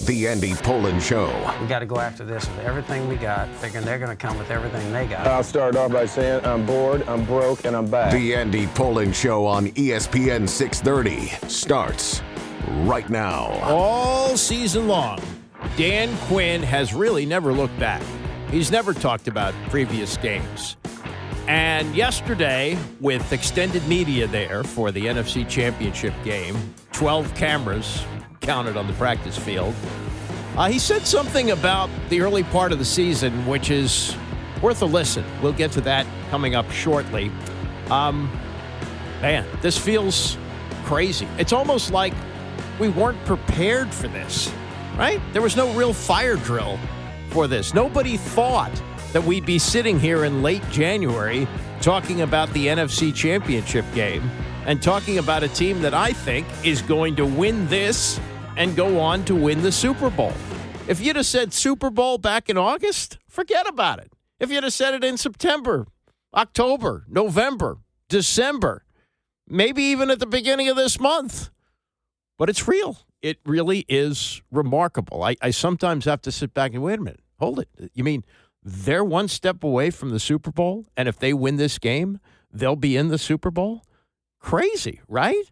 The Andy Pollin Show. We got to go after this with everything we got, thinking they're going to come with everything they got. I'll start off by saying I'm bored, I'm broke, and I'm back. The Andy Pollin Show on ESPN 630 starts right now. All season long, Dan Quinn has really never looked back. He's never talked about previous games. And yesterday, with extended media there for the NFC Championship game, 12 cameras counted on the practice field, he said something about the early part of the season, which is worth a listen. We'll get to that coming up shortly. Man, this feels crazy. It's almost like we weren't prepared for this, right? There was no real fire drill for this. Nobody thought that we'd be sitting here in late January talking about the NFC Championship game and talking about a team that I think is going to win this and go on to win the Super Bowl. If you'd have said Super Bowl back in August, forget about it. If you'd have said it in September, October, November, December, maybe even at the beginning of this month. But it's real. It really is remarkable. I sometimes have to sit back and wait a minute. Hold it. You mean they're one step away from the Super Bowl, and if they win this game, they'll be in the Super Bowl? Crazy, right?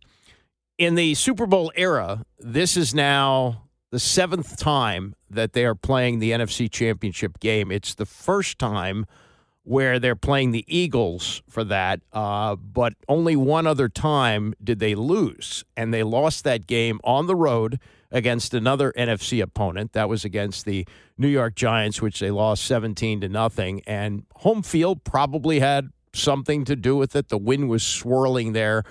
In the Super Bowl era, this is now the 7th time that they are playing the NFC Championship game. It's the first time where they're playing the Eagles for that, but only one other time did they lose, and they lost that game on the road against another NFC opponent. That was against the New York Giants, which they lost 17-0, and home field probably had something to do with it. The wind was swirling there.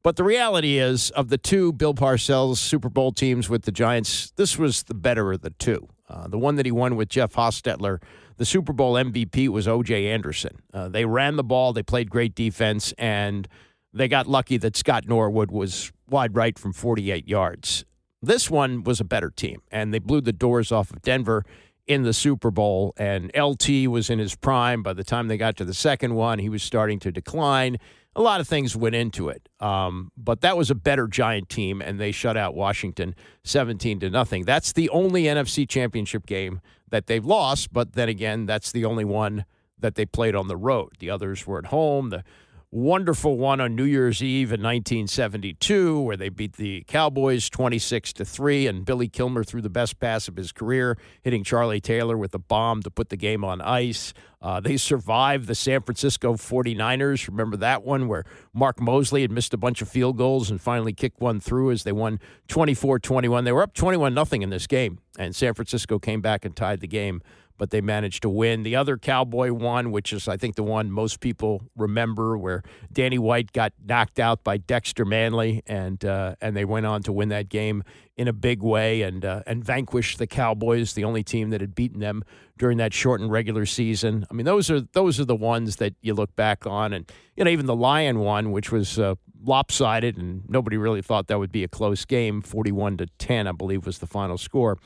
But the reality is, of the two Bill Parcells Super Bowl teams with the Giants, this was the better of the two. The one that he won with Jeff Hostetler, the Super Bowl MVP was O.J. Anderson. They ran the ball, they played great defense, and they got lucky that Scott Norwood was wide right from 48 yards. This one was a better team, and they blew the doors off of Denver in the Super Bowl, and LT was in his prime. By the time they got to the second one, he was starting to decline. A lot of things went into it, but that was a better Giant team, and they shut out Washington 17-0. That's the only NFC Championship game that they've lost, but then again, that's the only one that they played on the road. The others were at home. The wonderful one on New Year's Eve in 1972, where they beat the Cowboys 26-3, and Billy Kilmer threw the best pass of his career, hitting Charlie Taylor with a bomb to put the game on ice. They survived the San Francisco 49ers. Remember that one where Mark Mosley had missed a bunch of field goals and finally kicked one through as they won 24-21. They were up 21-0 in this game, and San Francisco came back and tied the game, but they managed to win. The other Cowboy one, which is, I think, the one most people remember, where Danny White got knocked out by Dexter Manley, and they went on to win that game in a big way and vanquish the Cowboys, the only team that had beaten them during that shortened regular season. I mean, those are the ones that you look back on, and even the Lion one, which was lopsided, and nobody really thought that would be a close game. 41-10, I believe, was the final score.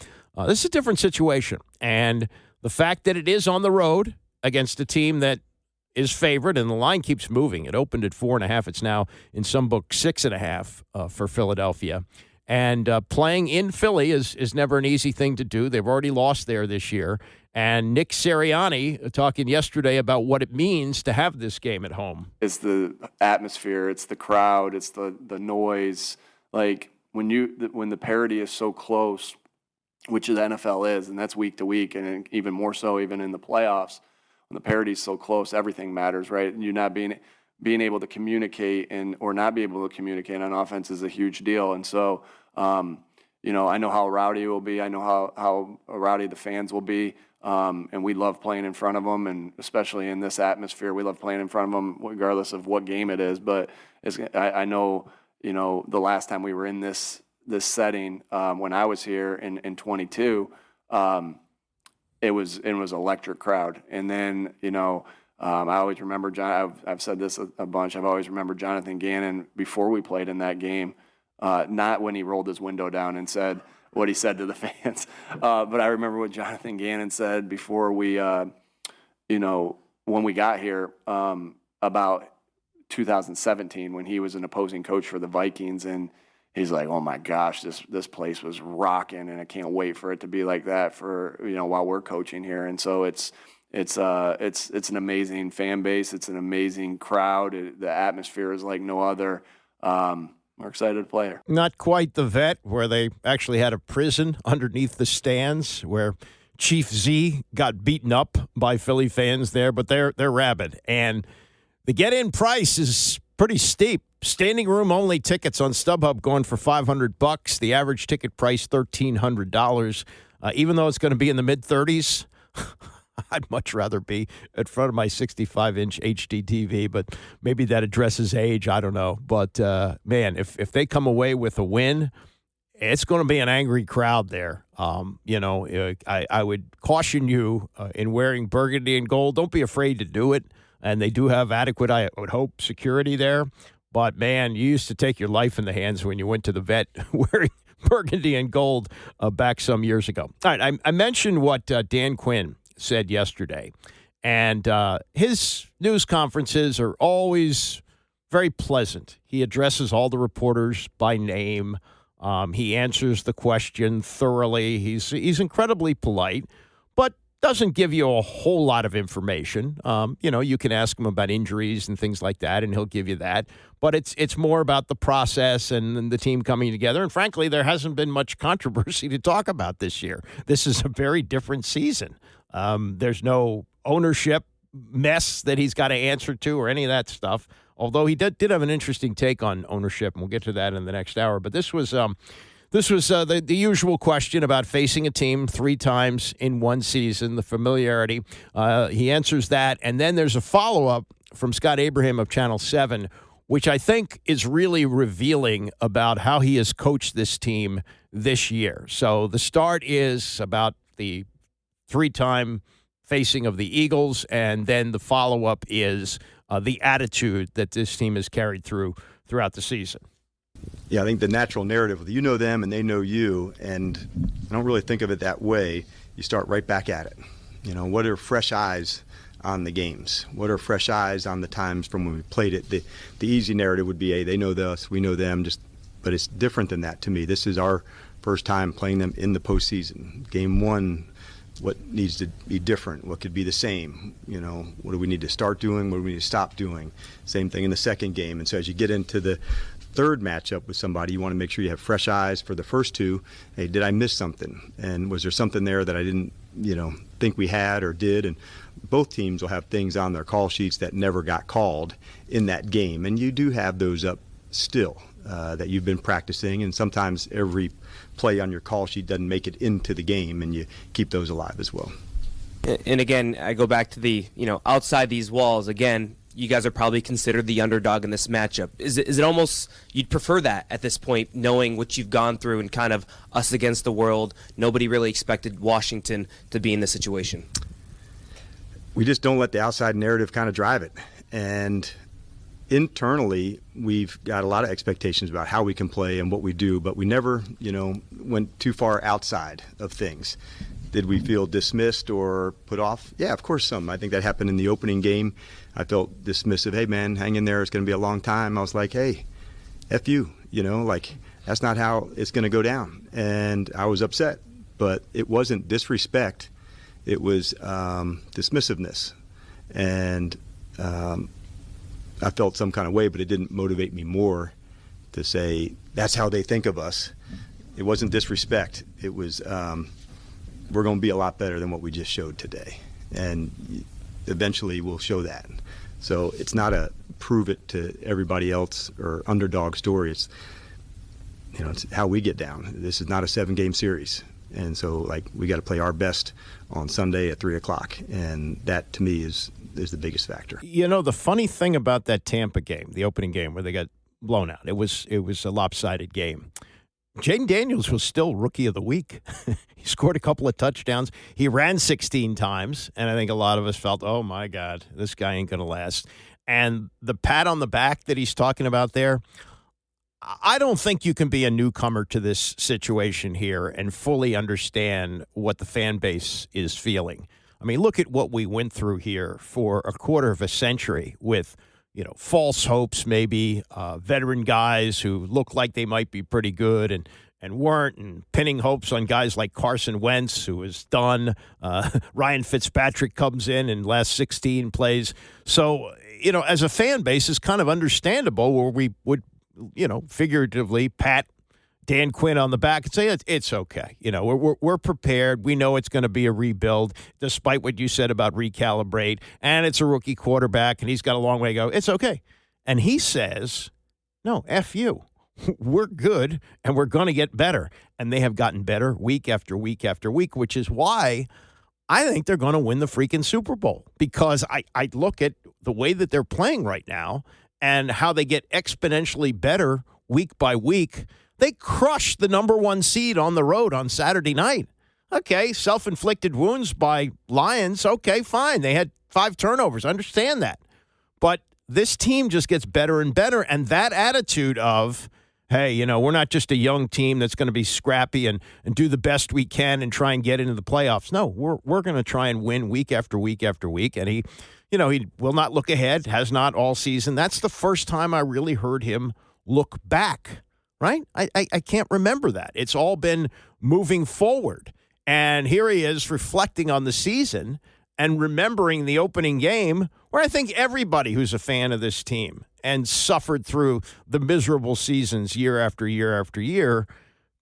This is a different situation, and the fact that it is on the road against a team that is favored, and the line keeps moving. It opened at 4.5. It's now, in some books, 6.5 for Philadelphia. And playing in Philly is never an easy thing to do. They've already lost there this year. And Nick Sirianni talking yesterday about what it means to have this game at home. It's the atmosphere. It's the crowd. It's the noise. Like, when the parity is so close, which the NFL is, and that's week to week, and even more so even in the playoffs, when the parity is so close, everything matters, right? You not being able to communicate or not be able to communicate on offense is a huge deal. And so, I know how rowdy it will be. I know how rowdy the fans will be, and we love playing in front of them, and especially in this atmosphere, we love playing in front of them regardless of what game it is. But I know, the last time we were in this setting, when I was here in 22, it was electric crowd. And then, I always remember I've said this a bunch. I've always remembered Jonathan Gannon before we played in that game, not when he rolled his window down and said what he said to the fans. But I remember what Jonathan Gannon said before we, when we got here, about 2017, when he was an opposing coach for the Vikings. And he's like, oh my gosh, this place was rocking, and I can't wait for it to be like that for, while we're coaching here. And so it's an amazing fan base. It's an amazing crowd. The atmosphere is like no other. We're excited to play here. Not quite the Vet, where they actually had a prison underneath the stands where Chief Z got beaten up by Philly fans there, but they're rabid. And the get-in price is pretty steep. Standing room only tickets on StubHub going for $500. The average ticket price $1,300. Even though it's going to be in the mid-30s, I'd much rather be in front of my 65-inch HD TV, but maybe that addresses age. I don't know. But, man, if they come away with a win, it's going to be an angry crowd there. I would caution you in wearing burgundy and gold. Don't be afraid to do it. And they do have adequate, I would hope, security there. But, man, you used to take your life in the hands when you went to the Vet wearing burgundy and gold back some years ago. All right, I mentioned what Dan Quinn said yesterday. And his news conferences are always very pleasant. He addresses all the reporters by name. He answers the question thoroughly. He's incredibly polite, but doesn't give you a whole lot of information. You can ask him about injuries and things like that, and he'll give you that. But it's more about the process and the team coming together. And frankly, there hasn't been much controversy to talk about this year. This is a very different season. There's no ownership mess that he's got to answer to or any of that stuff. Although he did have an interesting take on ownership, and we'll get to that in the next hour. But this was the usual question about facing a team 3 times in one season, the familiarity. He answers that, and then there's a follow-up from Scott Abraham of Channel 7, which I think is really revealing about how he has coached this team this year. So the start is about the 3-time facing of the Eagles, and then the follow-up is the attitude that this team has carried throughout the season. Yeah, I think the natural narrative, you know them and they know you, and I don't really think of it that way. You start right back at it. What are fresh eyes on the games? What are fresh eyes on the times from when we played it? The easy narrative would be, hey, they know us, we know them, but it's different than that to me. This is our first time playing them in the postseason. Game 1, what needs to be different? What could be the same? What do we need to start doing? What do we need to stop doing? Same thing in the second game. And so as you get into the third matchup with somebody, you want to make sure you have fresh eyes for the first 2. Hey, did I miss something? And was there something there that I didn't, think we had or did? And both teams will have things on their call sheets that never got called in that game. And you do have those up still that you've been practicing. And sometimes every play on your call sheet doesn't make it into the game, and you keep those alive as well. And again, I go back to the, outside these walls, again, you guys are probably considered the underdog in this matchup. Is it almost you'd prefer that at this point, knowing what you've gone through and kind of us against the world? Nobody really expected Washington to be in this situation. We just don't let the outside narrative kind of drive it. And internally, we've got a lot of expectations about how we can play and what we do, but we never, went too far outside of things. Did we feel dismissed or put off? Yeah, of course some. I think that happened in the opening game. I felt dismissive. Hey, man, hang in there. It's going to be a long time. I was like, hey, F you, that's not how it's going to go down. And I was upset, but it wasn't disrespect. It was dismissiveness. And I felt some kind of way, but it didn't motivate me more to say that's how they think of us. It wasn't disrespect. It was we're going to be a lot better than what we just showed today. And eventually we'll show that. So it's not a prove it to everybody else or underdog story. It's, it's how we get down. This is not a 7-game series. And so, we got to play our best on Sunday at 3:00. And that, to me, is the biggest factor. The funny thing about that Tampa game, the opening game where they got blown out, it was a lopsided game. Jayden Daniels was still Rookie of the Week. He scored a couple of touchdowns. He ran 16 times, and I think a lot of us felt, oh, my God, this guy ain't going to last. And the pat on the back that he's talking about there, I don't think you can be a newcomer to this situation here and fully understand what the fan base is feeling. I mean, look at what we went through here for a quarter of a century with false hopes, maybe veteran guys who look like they might be pretty good and weren't, and pinning hopes on guys like Carson Wentz, who is done. Ryan Fitzpatrick comes in last 16 plays. So, as a fan base, it's kind of understandable where we would, figuratively pat Dan Quinn on the back and say, it's okay. We're prepared. We know it's going to be a rebuild, despite what you said about recalibrate. And it's a rookie quarterback, and he's got a long way to go. It's okay. And he says, no, F you. We're good, and we're going to get better. And they have gotten better week after week after week, which is why I think they're going to win the freaking Super Bowl. Because I look at the way that they're playing right now and how they get exponentially better week by week. They crushed the number 1 seed on the road on Saturday night. Okay, self-inflicted wounds by Lions. Okay, fine. They had 5 turnovers. I understand that. But this team just gets better and better. And that attitude of, hey, we're not just a young team that's going to be scrappy and do the best we can and try and get into the playoffs. No, we're going to try and win week after week after week. And he will not look ahead, has not all season. That's the first time I really heard him look back. Right? I can't remember that. It's all been moving forward. And here he is reflecting on the season and remembering the opening game where I think everybody who's a fan of this team and suffered through the miserable seasons year after year after year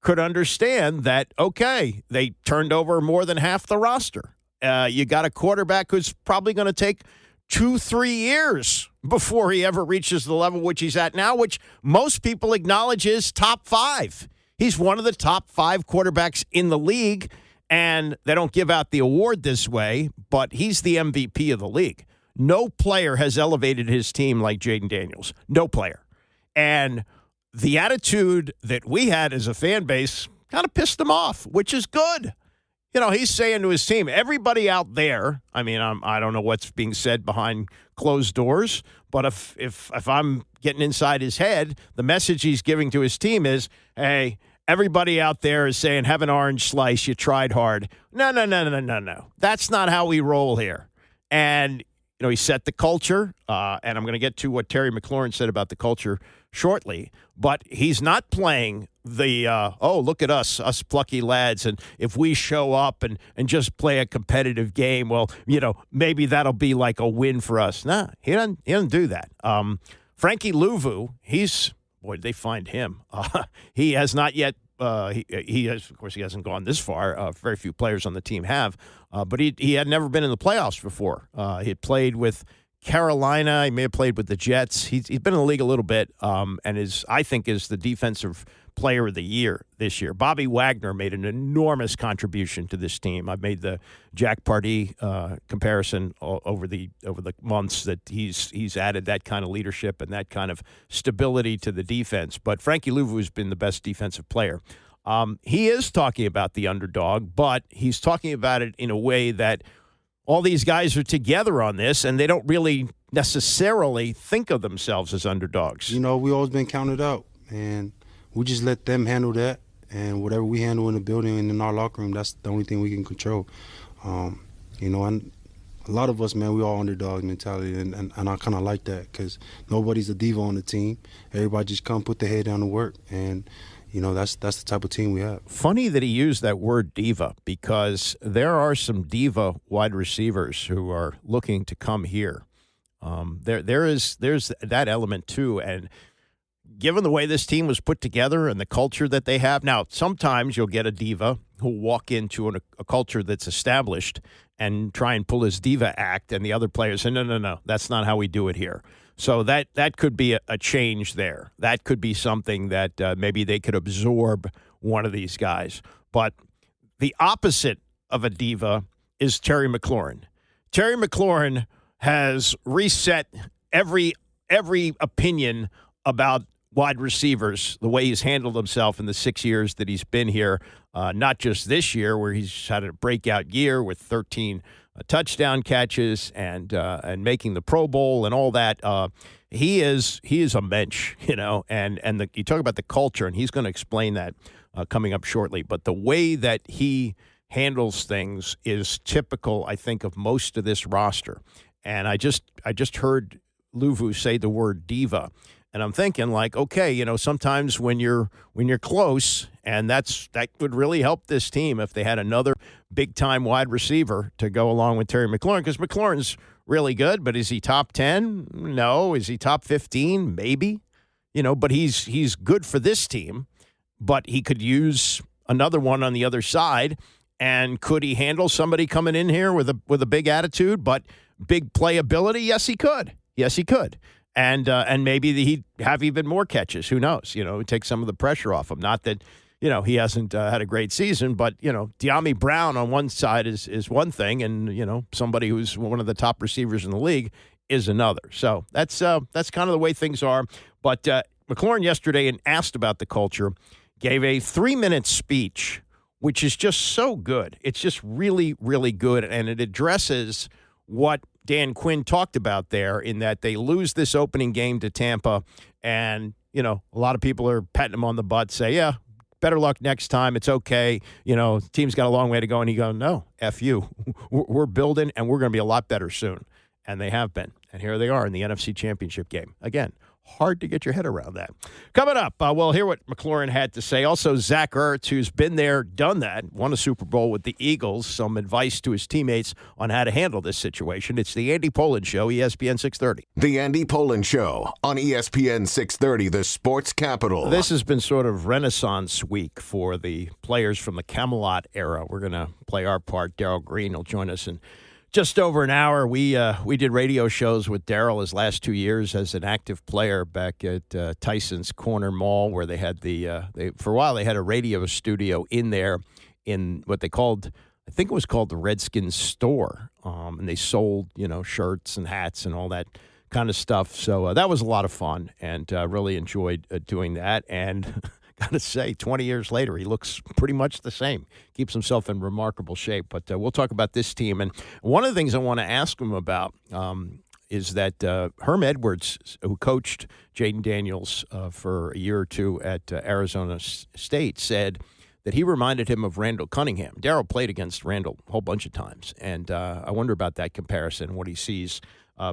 could understand that, okay, they turned over more than half the roster. You got a quarterback who's probably going to take 2-3 years before he ever reaches the level which he's at now, which most people acknowledge is top 5. He's one of the top 5 quarterbacks in the league, and they don't give out the award this way, but he's the MVP of the league. No player has elevated his team like Jayden Daniels. No player. And the attitude that we had as a fan base kind of pissed him off, which is good. He's saying to his team, everybody out there, I mean, I don't know what's being said behind closed doors, but if I'm getting inside his head, the message he's giving to his team is, hey, everybody out there is saying, have an orange slice, you tried hard. No. That's not how we roll here. And, he set the culture, and I'm going to get to what Terry McLaurin said about the culture shortly, but he's not playing the, look at us plucky lads, and if we show up and just play a competitive game, well, maybe that'll be like a win for us. Nah, he doesn't do that. Frankie Louvu, boy, did they find him. He has not yet, he has, of course, he hasn't gone this far. Very few players on the team have, but he had never been in the playoffs before. He had played with Carolina. He may have played with the Jets. He's been in the league a little bit, and I think is the defensive player of the year this year. Bobby Wagner made an enormous contribution to this team. I've made the Jack Pardee comparison over the months that he's added that kind of leadership and that kind of stability to the defense. But Frankie Louvu has been the best defensive player. He is talking about the underdog, but he's talking about it in a way that all these guys are together on this, and they don't really necessarily think of themselves as underdogs. We've always been counted out, and we just let them handle that, and whatever we handle in the building and in our locker room, that's the only thing we can control. And a lot of us, man, we all underdog mentality, and I kind of like that because nobody's a diva on the team. Everybody just come put their head down to work, and that's the type of team we have. Funny that he used that word diva, because there are some diva wide receivers who are looking to come here. There's that element too, and given the way this team was put together and the culture that they have now, sometimes you'll get a diva who'll walk into a culture that's established and try and pull his diva act, and the other players say, no, that's not how we do it here. So that could be a change there. That could be something that maybe they could absorb one of these guys. But the opposite of a diva is Terry McLaurin. Terry McLaurin has reset every opinion about wide receivers, the way he's handled himself in the 6 years that he's been here, not just this year where he's had a breakout year with 13 touchdown catches and making the Pro Bowl and all that. He is a mensch, and you talk about the culture, and he's going to explain that coming up shortly. But the way that he handles things is typical, I think, of most of this roster. And I just heard Luvu say the word diva. And I'm thinking, like, okay, you know, sometimes when you're close, and that would really help this team if they had another big-time wide receiver to go along with Terry McLaurin, because McLaurin's really good, but is he top 10? No. Is he top 15? Maybe. You know, but he's good for this team, but he could use another one on the other side. And could he handle somebody coming in here with a big attitude, but big playability? Yes, he could. Yes, he could. And maybe he'd have even more catches. Who knows? You know, take some of the pressure off him. Not that, you know, he hasn't had a great season, but, you know, De'Ami Brown on one side is one thing, and, you know, somebody who's one of the top receivers in the league is another. So that's kind of the way things are. But McLaurin yesterday, and asked about the culture, gave a 3-minute speech, which is just so good. It's just really, really good, and it addresses what Dan Quinn talked about there, in that they lose this opening game to Tampa, and, you know, a lot of people are patting him on the butt, say, yeah, better luck next time. It's okay. You know, the team's got a long way to go. And he goes, no, F you. We're building, and we're going to be a lot better soon. And they have been. And here they are in the NFC Championship game. Again, hard to get your head around that. Coming up, we'll hear what McLaurin had to say. Also, Zach Ertz, who's been there, done that, won a Super Bowl with the Eagles. Some advice to his teammates on how to handle this situation. It's the Andy Pollin Show, ESPN 630. The Andy Pollin Show on ESPN 630, the sports capital. This has been sort of Renaissance week for the players from the Camelot era. We're going to play our part. Darrell Green will join us in just over an hour. We did radio shows with Darrell his last 2 years as an active player back at Tyson's Corner Mall, where they had for a while they had a radio studio in there, in what they called, I think it was called the Redskins store, and they sold, you know, shirts and hats and all that kind of stuff. So that was a lot of fun, and really enjoyed doing that. And got to say, 20 years later, he looks pretty much the same. Keeps himself in remarkable shape. But we'll talk about this team. And one of the things I want to ask him about is that Herm Edwards, who coached Jayden Daniels for a year or two at Arizona State, said that he reminded him of Randall Cunningham. Darrell played against Randall a whole bunch of times. And I wonder about that comparison, what he sees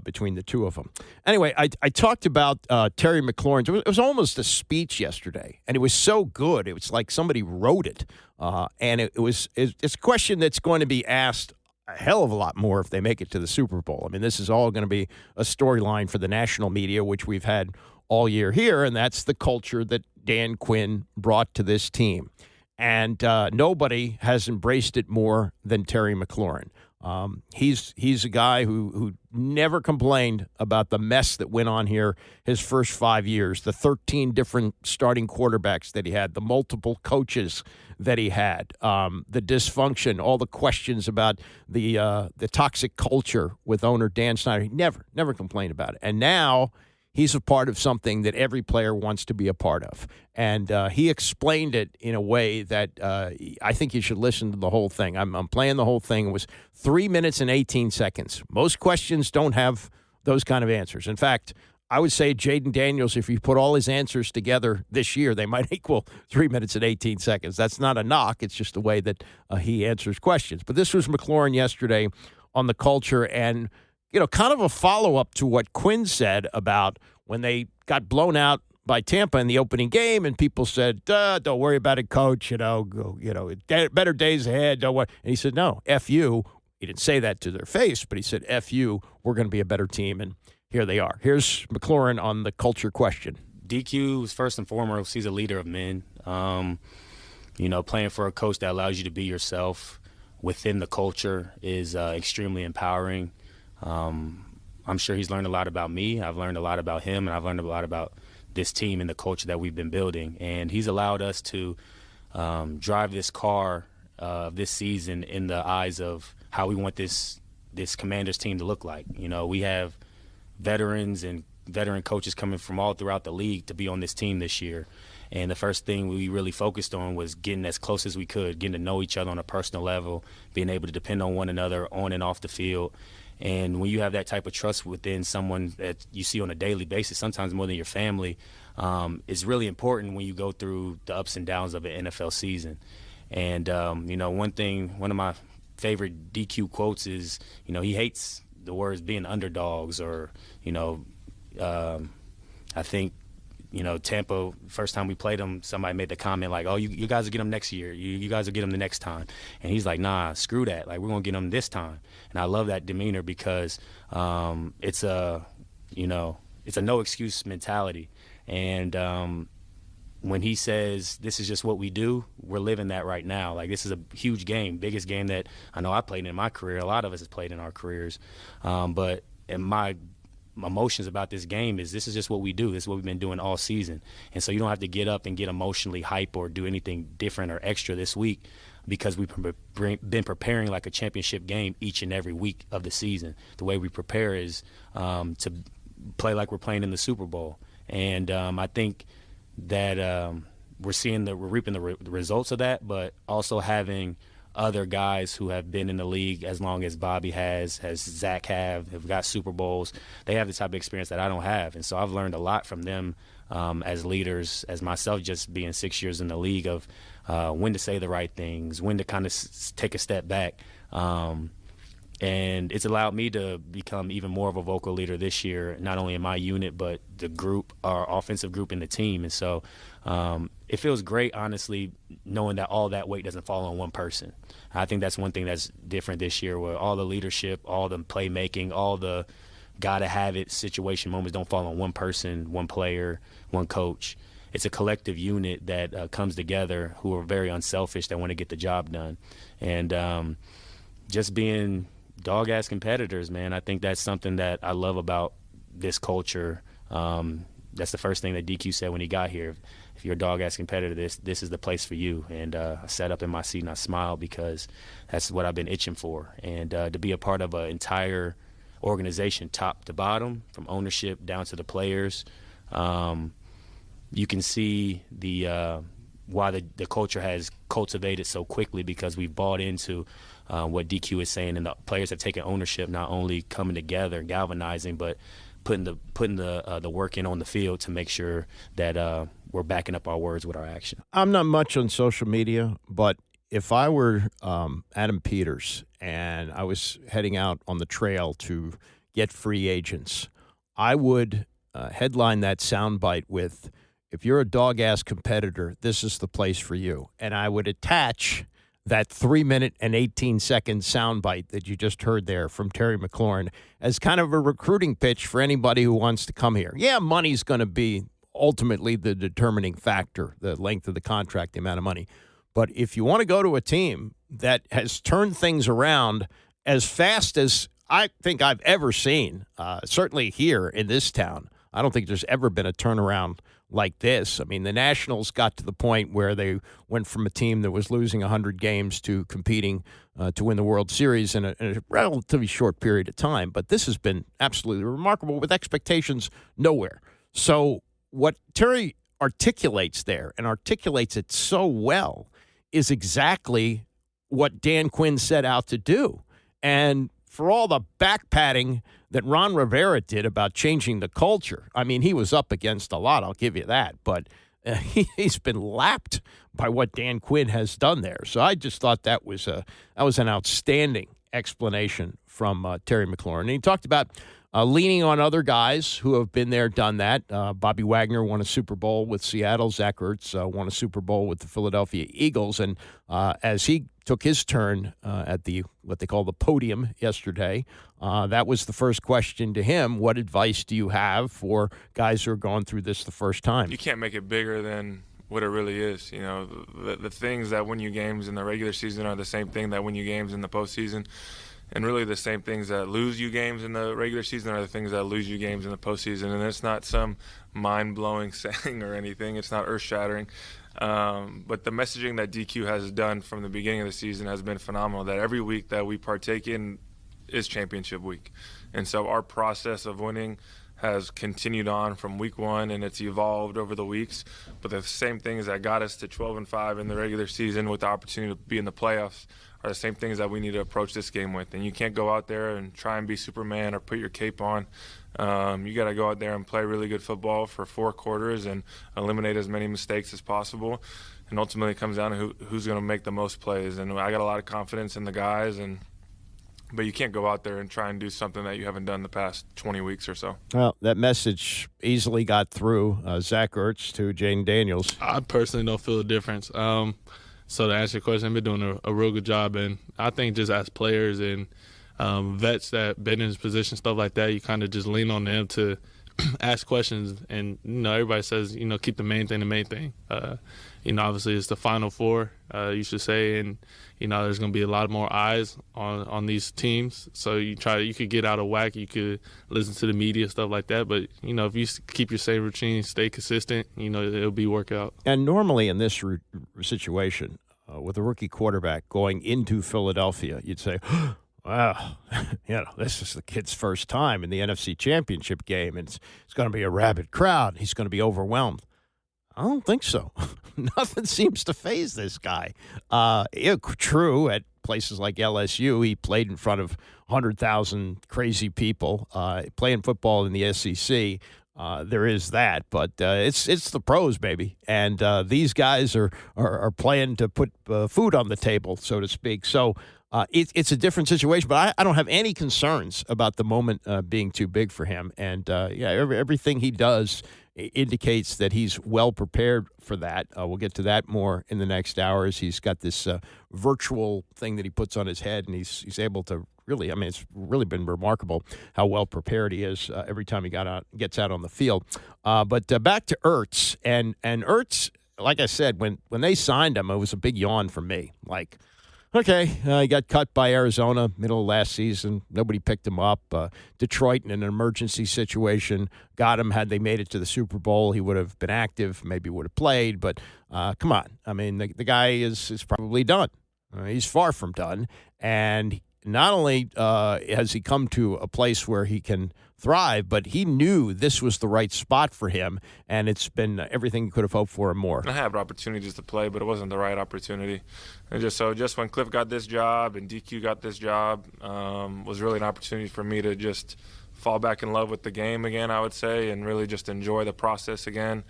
between the two of them. Anyway, I talked about Terry McLaurin. It was almost a speech yesterday, and it was so good. It was like somebody wrote it, and it's a question that's going to be asked a hell of a lot more if they make it to the Super Bowl. I mean, this is all going to be a storyline for the national media, which we've had all year here, and that's the culture that Dan Quinn brought to this team. And nobody has embraced it more than Terry McLaurin. He's a guy who never complained about the mess that went on here his first 5 years, the 13 different starting quarterbacks that he had, the multiple coaches that he had, the dysfunction, all the questions about the toxic culture with owner Dan Snyder. He never complained about it. And now he's a part of something that every player wants to be a part of. And he explained it in a way that I think you should listen to the whole thing. I'm playing the whole thing. It was 3 minutes and 18 seconds. Most questions don't have those kind of answers. In fact, I would say Jayden Daniels, if you put all his answers together this year, they might equal 3 minutes and 18 seconds. That's not a knock. It's just the way that he answers questions. But this was McLaurin yesterday on the culture, and you know, kind of a follow-up to what Quinn said about when they got blown out by Tampa in the opening game, and people said, don't worry about it, coach, better days ahead, don't worry. And he said, no, F you. He didn't say that to their face, but he said, F you, we're going to be a better team, and here they are. Here's McLaurin on the culture question. DQ is first and foremost, he's a leader of men. Playing for a coach that allows you to be yourself within the culture is extremely empowering. I'm sure he's learned a lot about me. I've learned a lot about him, and I've learned a lot about this team and the culture that we've been building. And he's allowed us to drive this car this season in the eyes of how we want this Commanders team to look like. You know, we have veterans and veteran coaches coming from all throughout the league to be on this team this year. And the first thing we really focused on was getting as close as we could, getting to know each other on a personal level, being able to depend on one another on and off the field. And when you have that type of trust within someone that you see on a daily basis, sometimes more than your family, it's really important when you go through the ups and downs of an NFL season. And, one of my favorite DQ quotes is, he hates the words being underdogs or, I think, Tampa, first time we played them, somebody made the comment like, oh, you guys will get them next year. You guys will get them the next time. And he's like, nah, screw that. Like, we're going to get them this time. And I love that demeanor because it's a no-excuse mentality. And when he says this is just what we do, we're living that right now. Like, this is a huge game, biggest game that I know I played in my career. A lot of us have played in our careers. But in my emotions about this game is this is just what we do. This is what we've been doing all season. And so you don't have to get up and get emotionally hype or do anything different or extra this week because we've been preparing like a championship game each and every week of the season. The way we prepare is to play like we're playing in the Super Bowl. And I think that we're reaping the results of that, but also having other guys who have been in the league as long as Bobby has Zach have got Super Bowls. They have the type of experience that I don't have. And so I've learned a lot from them as leaders, as myself just being 6 years in the league of when to say the right things, when to kind of take a step back. And it's allowed me to become even more of a vocal leader this year, not only in my unit, but the group, our offensive group and the team. And so it feels great, honestly, knowing that all that weight doesn't fall on one person. I think that's one thing that's different this year, where all the leadership, all the playmaking, all the gotta-have-it situation moments don't fall on one person, one player, one coach. It's a collective unit that comes together who are very unselfish, that want to get the job done. And just being dog-ass competitors, man, I think that's something that I love about this culture. That's the first thing that DQ said when he got here. If you're a dog-ass competitor, this is the place for you. And I sat up in my seat and I smiled because that's what I've been itching for. And to be a part of an entire organization, top to bottom, from ownership down to the players, you can see why the culture has cultivated so quickly, because we've bought into what DQ is saying, and the players have taken ownership, not only coming together and galvanizing, but putting the work in on the field to make sure that we're backing up our words with our action. I'm not much on social media, but if I were Adam Peters and I was heading out on the trail to get free agents, I would headline that soundbite with, if you're a dog-ass competitor, this is the place for you. And I would attach that 3-minute and 18-second soundbite that you just heard there from Terry McLaurin as kind of a recruiting pitch for anybody who wants to come here. Yeah, money's going to be ultimately the determining factor, the length of the contract, the amount of money. But if you want to go to a team that has turned things around as fast as I think I've ever seen, certainly here in this town, I don't think there's ever been a turnaround like this. I mean, the Nationals got to the point where they went from a team that was losing 100 games to competing to win the World Series in a relatively short period of time. But this has been absolutely remarkable with expectations nowhere. So what Terry articulates there, and articulates it so well, is exactly what Dan Quinn set out to do. And for all the back-patting that Ron Rivera did about changing the culture, I mean, he was up against a lot, I'll give you that. But he's been lapped by what Dan Quinn has done there. So I just thought that was an outstanding explanation from Terry McLaurin. And he talked about leaning on other guys who have been there, done that. Bobby Wagner won a Super Bowl with Seattle. Zach Ertz won a Super Bowl with the Philadelphia Eagles. And as he took his turn at what they call the podium yesterday, that was the first question to him. What advice do you have for guys who are going through this the first time? You can't make it bigger than what it really is. You know, the things that win you games in the regular season are the same thing that win you games in the postseason. And really the same things that lose you games in the regular season are the things that lose you games in the postseason. And it's not some mind-blowing saying or anything. It's not earth-shattering. But the messaging that DQ has done from the beginning of the season has been phenomenal, that every week that we partake in is championship week. And so our process of winning has continued on from week one, and it's evolved over the weeks. But the same things that got us to 12-5 in the regular season with the opportunity to be in the playoffs are the same things that we need to approach this game with. And you can't go out there and try and be Superman or put your cape on. You got to go out there and play really good football for 4 quarters and eliminate as many mistakes as possible. And ultimately it comes down to who's going to make the most plays. And I got a lot of confidence in the guys, and But you can't go out there and try and do something that you haven't done the past 20 weeks or so. Well, that message easily got through. Zach Ertz to Jayden Daniels. I personally don't feel a difference. So to answer your question, I've been doing a real good job. And I think just as players and vets that been in his position, stuff like that, you kind of just lean on them to ask questions. And, everybody says, keep the main thing the main thing. Obviously it's the Final Four, you should say, and there's going to be a lot more eyes on these teams. So you could get out of whack, you could listen to the media, stuff like that. But if you keep your same routine, stay consistent, it'll be workout. And normally in this situation, with a rookie quarterback going into Philadelphia, you'd say, wow, this is the kid's first time in the NFC Championship game, and it's going to be a rabid crowd. He's going to be overwhelmed. I don't think so. Nothing seems to faze this guy. True, at places like LSU, he played in front of 100,000 crazy people. Playing football in the SEC, there is that, but it's the pros, baby. And these guys are playing to put food on the table, so to speak. So it's a different situation, but I don't have any concerns about the moment being too big for him. And, everything he does indicates that he's well prepared for that. We'll get to that more in the next hours. He's got this virtual thing that he puts on his head, and he's able to really, it's really been remarkable how well prepared he is every time he gets out on the field. But back to Ertz, and Ertz, like I said, when they signed him, it was a big yawn for me. Like, okay, he got cut by Arizona middle of last season. Nobody picked him up. Detroit, in an emergency situation, got him. Had they made it to the Super Bowl, he would have been active, maybe would have played. But come on. The guy is probably done. He's far from done. And not only has he come to a place where he can thrive, but he knew this was the right spot for him, and it's been everything he could have hoped for and more. I had opportunities to play, but it wasn't the right opportunity. And just when Kliff got this job and DQ got this job, was really an opportunity for me to just fall back in love with the game again, I would say, and really just enjoy the process again.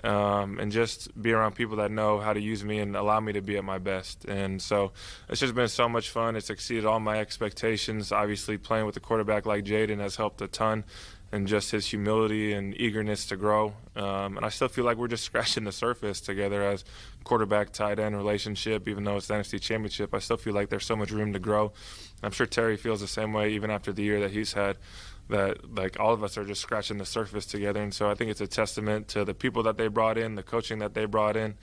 And just be around people that know how to use me and allow me to be at my best. And so it's just been so much fun. It's exceeded all my expectations. Obviously, playing with a quarterback like Jayden has helped a ton, and just his humility and eagerness to grow. And I still feel like we're just scratching the surface together as quarterback-tight end relationship. Even though it's the NFC Championship, I still feel like there's so much room to grow. I'm sure Terry feels the same way even after the year that he's had, that like all of us are just scratching the surface together. And so I think it's a testament to the people that they brought in, the coaching that they brought in,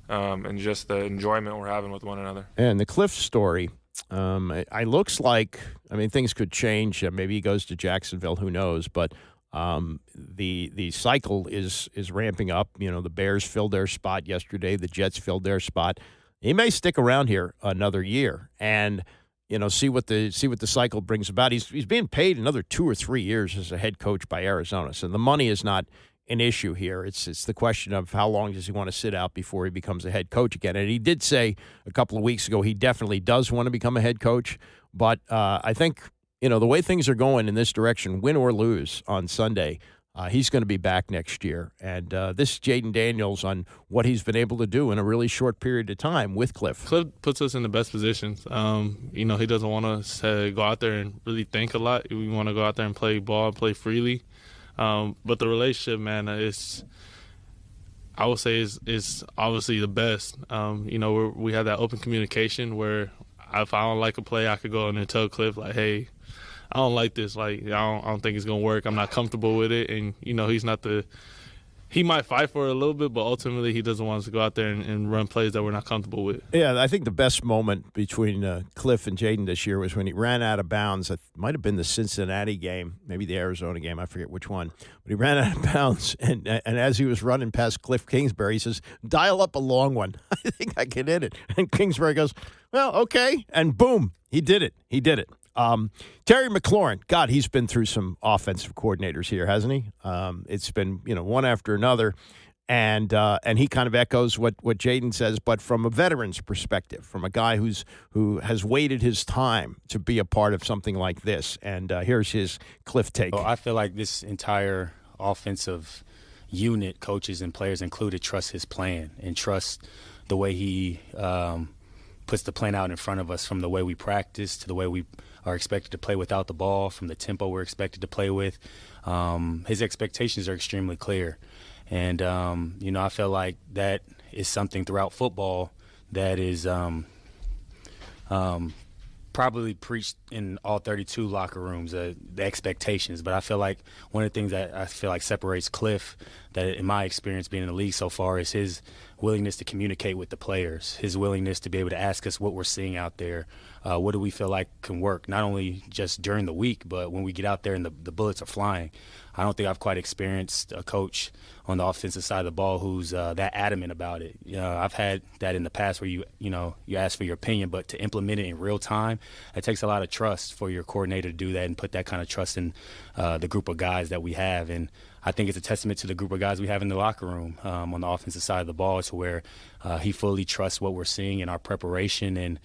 and just the enjoyment we're having with one another. And the Kliff story, it looks like, things could change. Maybe he goes to Jacksonville, who knows, but the cycle is ramping up. The Bears filled their spot yesterday. The Jets filled their spot. He may stick around here another year and see what the cycle brings about. He's being paid another 2 or 3 years as a head coach by Arizona, so the money is not an issue here. It's the question of how long does he want to sit out before he becomes a head coach again. And he did say a couple of weeks ago he definitely does want to become a head coach, but I think the way things are going in this direction, win or lose on Sunday, he's going to be back next year. And this Jayden Daniels on what he's been able to do in a really short period of time with Kliff. Kliff puts us in the best positions. He doesn't want us to go out there and really think a lot. We want to go out there and play ball, play freely. But the relationship, man, I would say is obviously the best. We have that open communication where if I don't like a play, I could go in and tell Kliff, like, hey, I don't like this. Like, I don't think it's going to work. I'm not comfortable with it. And, he's not he might fight for it a little bit, but ultimately he doesn't want us to go out there and run plays that we're not comfortable with. Yeah, I think the best moment between Kliff and Jayden this year was when he ran out of bounds. It might have been the Cincinnati game, maybe the Arizona game. I forget which one. But he ran out of bounds, and as he was running past Kliff Kingsbury, he says, dial up a long one. I think I can hit it. And Kingsbury goes, well, okay. And boom, he did it. Terry McLaurin, God, he's been through some offensive coordinators here, hasn't he? It's been, one after another, and he kind of echoes what Jayden says, but from a veteran's perspective, from a guy who has waited his time to be a part of something like this. And here's his Kliff take. Well, I feel like this entire offensive unit, coaches and players included, trust his plan and trust the way he puts the plan out in front of us, from the way we practice to the way we are expected to play without the ball, from the tempo we're expected to play with. His expectations are extremely clear. And, I feel like that is something throughout football that is probably preached in all 32 locker rooms, the expectations. But I feel like one of the things that I feel like separates Kliff, that in my experience being in the league so far, is his willingness to communicate with the players, his willingness to be able to ask us what we're seeing out there, what do we feel like can work, not only just during the week, but when we get out there and the bullets are flying. I don't think I've quite experienced a coach on the offensive side of the ball who's that adamant about it. I've had that in the past where you ask for your opinion, but to implement it in real time, it takes a lot of trust for your coordinator to do that and put that kind of trust in the group of guys that we have. And I think it's a testament to the group of guys we have in the locker room on the offensive side of the ball, to where he fully trusts what we're seeing in our preparation, and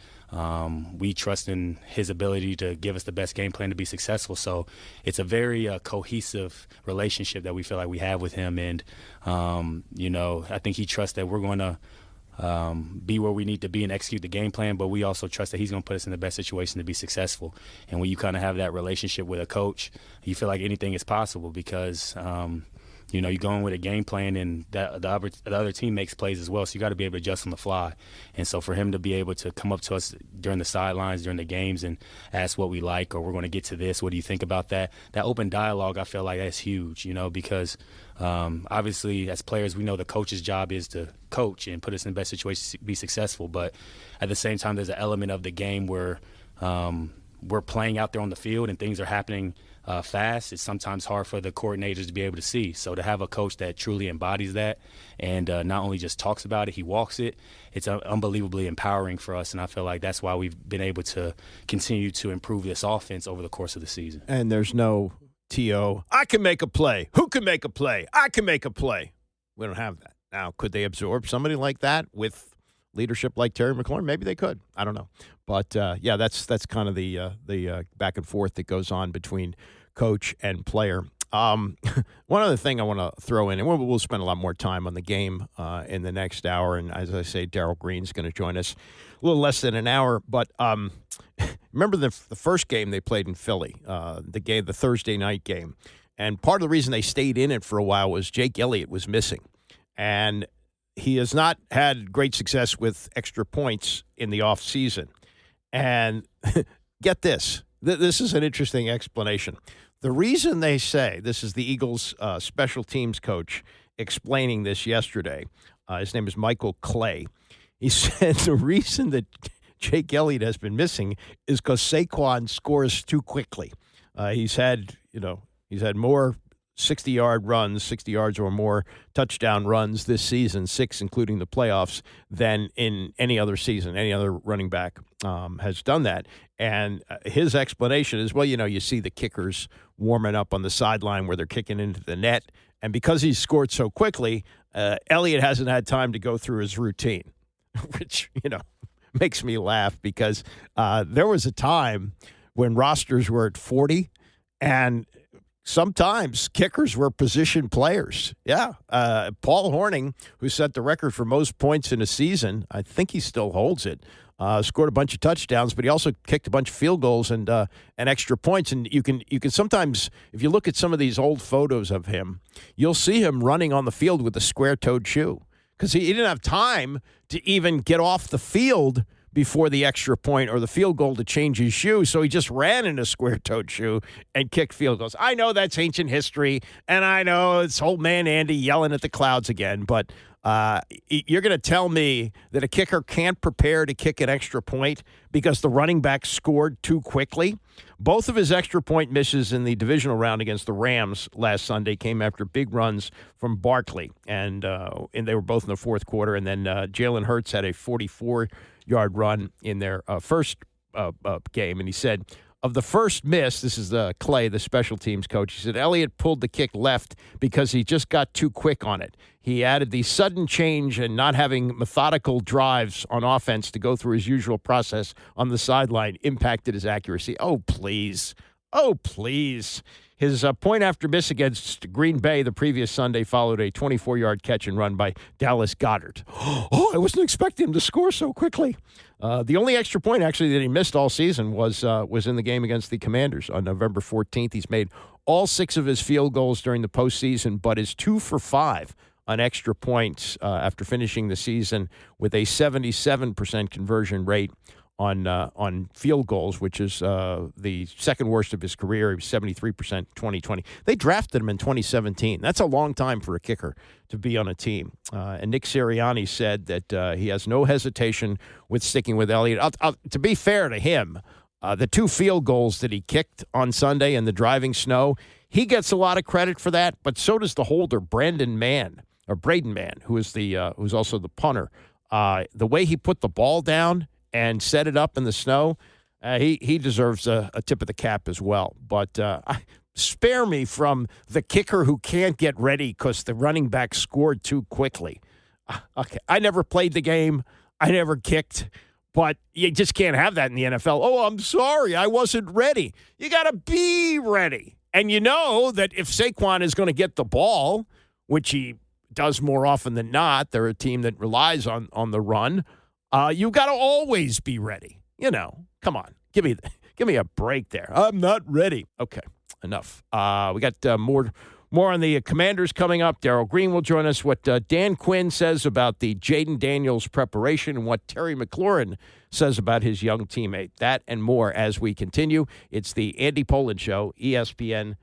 we trust in his ability to give us the best game plan to be successful. So it's a very cohesive relationship that we feel like we have with him. And, I think he trusts that we're going to be where we need to be and execute the game plan, but we also trust that he's going to put us in the best situation to be successful. And when you kind of have that relationship with a coach, you feel like anything is possible, because you go in with a game plan, and the other team makes plays as well, so you got to be able to adjust on the fly. And so for him to be able to come up to us during the sidelines, during the games, and ask what we like, or we're going to get to this, what do you think about that? That open dialogue, I feel like that's huge, because obviously as players, we know the coach's job is to coach and put us in the best situation to be successful. But at the same time, there's an element of the game where we're playing out there on the field and things are happening fast. It's sometimes hard for the coordinators to be able to see. So to have a coach that truly embodies that and not only just talks about it, he walks it, it's unbelievably empowering for us. And I feel like that's why we've been able to continue to improve this offense over the course of the season. And there's no T.O., I can make a play. Who can make a play? I can make a play. We don't have that. Now, could they absorb somebody like that with leadership like Terry McLaurin? Maybe they could. I don't know. But, that's kind of the back and forth that goes on between coach and player. One other thing I want to throw in, and we'll spend a lot more time on the game in the next hour. And as I say, Darrell Green's going to join us a little less than an hour. But remember the first game they played in Philly, the Thursday night game. And part of the reason they stayed in it for a while was Jake Elliott was missing. And he has not had great success with extra points in the offseason. And get this. This is an interesting explanation. The reason they say, this is the Eagles' special teams coach explaining this yesterday. His name is Michael Clay. He said the reason that Jake Elliott has been missing is because Saquon scores too quickly. He's had more 60-yard runs, 60 yards or more touchdown runs this season, 6 including the playoffs, than in any other season. Any other running back has done that. And his explanation is, well, you see the kickers warming up on the sideline where they're kicking into the net. And because he's scored so quickly, Elliott hasn't had time to go through his routine, which, makes me laugh, because there was a time when rosters were at 40 and sometimes kickers were position players. Yeah. Paul Hornung, who set the record for most points in a season, I think he still holds it, scored a bunch of touchdowns, but he also kicked a bunch of field goals and extra points. And you can sometimes, if you look at some of these old photos of him, you'll see him running on the field with a square-toed shoe, because he didn't have time to even get off the field before the extra point or the field goal to change his shoe. So he just ran in a square-toed shoe and kicked field goals. I know that's ancient history, and I know it's old man Andy yelling at the clouds again, but you're going to tell me that a kicker can't prepare to kick an extra point because the running back scored too quickly? Both of his extra point misses in the divisional round against the Rams last Sunday came after big runs from Barkley, and they were both in the fourth quarter. And then Jalen Ertz had a 44-yard run in their first game, and he said, of the first miss, this is Clay, the special teams coach, he said, Elliott pulled the kick left because he just got too quick on it. He added the sudden change and not having methodical drives on offense to go through his usual process on the sideline impacted his accuracy. Oh, please. Oh, please. His point after miss against Green Bay the previous Sunday followed a 24-yard catch and run by Dallas Goedert. Oh, I wasn't expecting him to score so quickly. The only extra point, actually, that he missed all season was in the game against the Commanders on November 14th. He's made all 6 of his field goals during the postseason, but is 2 for 5 on extra points after finishing the season with a 77% conversion rate on field goals, which is the second worst of his career. He was 73% 2020. They drafted him in 2017. That's a long time for a kicker to be on a team. And Nick Sirianni said that he has no hesitation with sticking with Elliott. To be fair to him, the 2 field goals that he kicked on Sunday in the driving snow, he gets a lot of credit for that, but so does the holder, Braden Mann, who is who's also the punter. The way he put the ball down and set it up in the snow, he deserves a tip of the cap as well. But spare me from the kicker who can't get ready because the running back scored too quickly. Okay, I never played the game. I never kicked. But you just can't have that in the NFL. Oh, I'm sorry, I wasn't ready. You got to be ready. And you know that if Saquon is going to get the ball, which he does more often than not, they're a team that relies on the run, you've got to always be ready. You know, come on, give me a break there. I'm not ready. Okay, enough. We got more on the Commanders coming up. Darrell Green will join us. What Dan Quinn says about the Jayden Daniels preparation and what Terry McLaurin says about his young teammate. That and more as we continue. It's the Andy Poland Show, ESPN.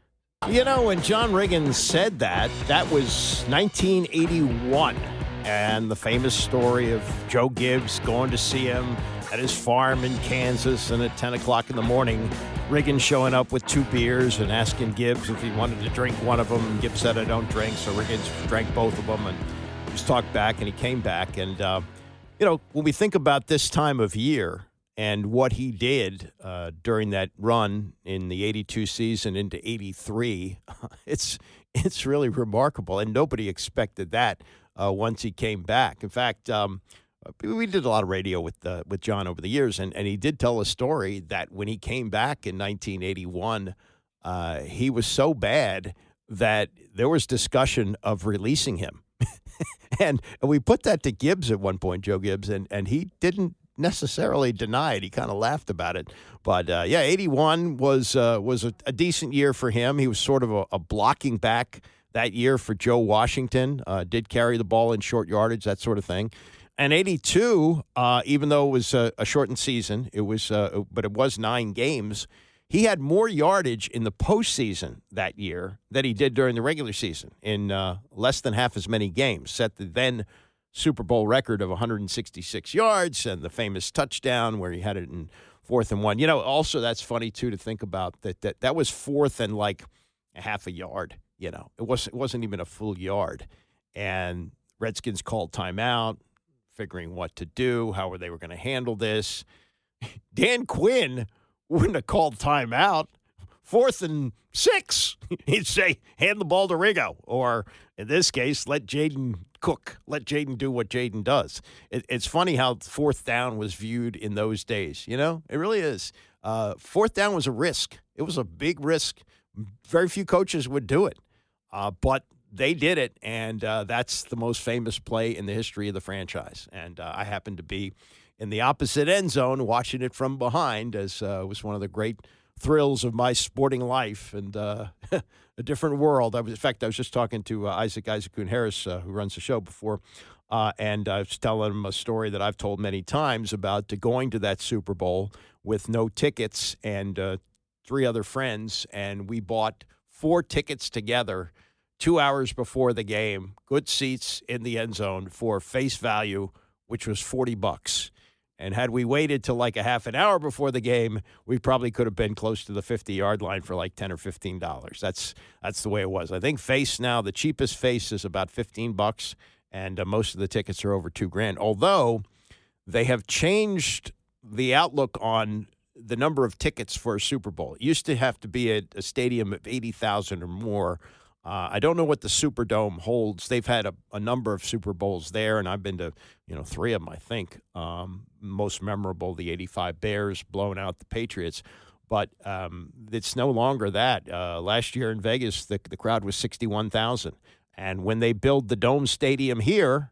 You know, when John Riggins said that was 1981. And the famous story of Joe Gibbs going to see him at his farm in Kansas, and at 10 o'clock in the morning, Riggins showing up with 2 beers and asking Gibbs if he wanted to drink one of them. And Gibbs said, I don't drink, so Riggins drank both of them. And Gibbs talked back, and he came back. And, when we think about this time of year and what he did during that run in the 82 season into 83, it's really remarkable. And nobody expected that once he came back. In fact, we did a lot of radio with John over the years, and he did tell a story that when he came back in 1981, he was so bad that there was discussion of releasing him. and we put that to Gibbs at one point, Joe Gibbs, and he didn't necessarily deny it. He kind of laughed about it. But, 81 was a decent year for him. He was sort of a blocking back that year for Joe Washington, did carry the ball in short yardage, that sort of thing. And 82, even though it was a shortened season, but it was 9 games, he had more yardage in the postseason that year than he did during the regular season in less than half as many games, set the then Super Bowl record of 166 yards and the famous touchdown where he had it in 4th and 1. Also that's funny, too, to think about that was 4th and like a half a yard. It wasn't even a full yard. And Redskins called timeout, figuring what to do, how they were going to handle this. Dan Quinn wouldn't have called timeout. 4th and 6. He'd say, hand the ball to Riggo. Or, in this case, let Jayden cook. Let Jayden do what Jayden does. It's funny how 4th down was viewed in those days. It really is. 4th down was a risk. It was a big risk. Very few coaches would do it. But they did it, and that's the most famous play in the history of the franchise. And I happened to be in the opposite end zone watching it from behind, as it was one of the great thrills of my sporting life and a different world. I was just talking to Isaac Kuhn-Harris, who runs the show before, and I was telling him a story that I've told many times about going to that Super Bowl with no tickets and 3 other friends, and we bought 4 tickets together 2 hours before the game, good seats in the end zone for face value, which was $40. And had we waited till like a half an hour before the game, we probably could have been close to the 50-yard line for like $10 or $15. That's the way it was. I think face now, the cheapest face is about $15, and most of the tickets are over $2,000. Although they have changed the outlook on the number of tickets for a Super Bowl. It used to have to be a stadium of 80,000 or more. I don't know what the Superdome holds. They've had a number of Super Bowls there, and I've been to 3 of them, I think. Most memorable, the 85 Bears blowing out the Patriots. But it's no longer that. Last year in Vegas, the crowd was 61,000. And when they build the Dome Stadium here,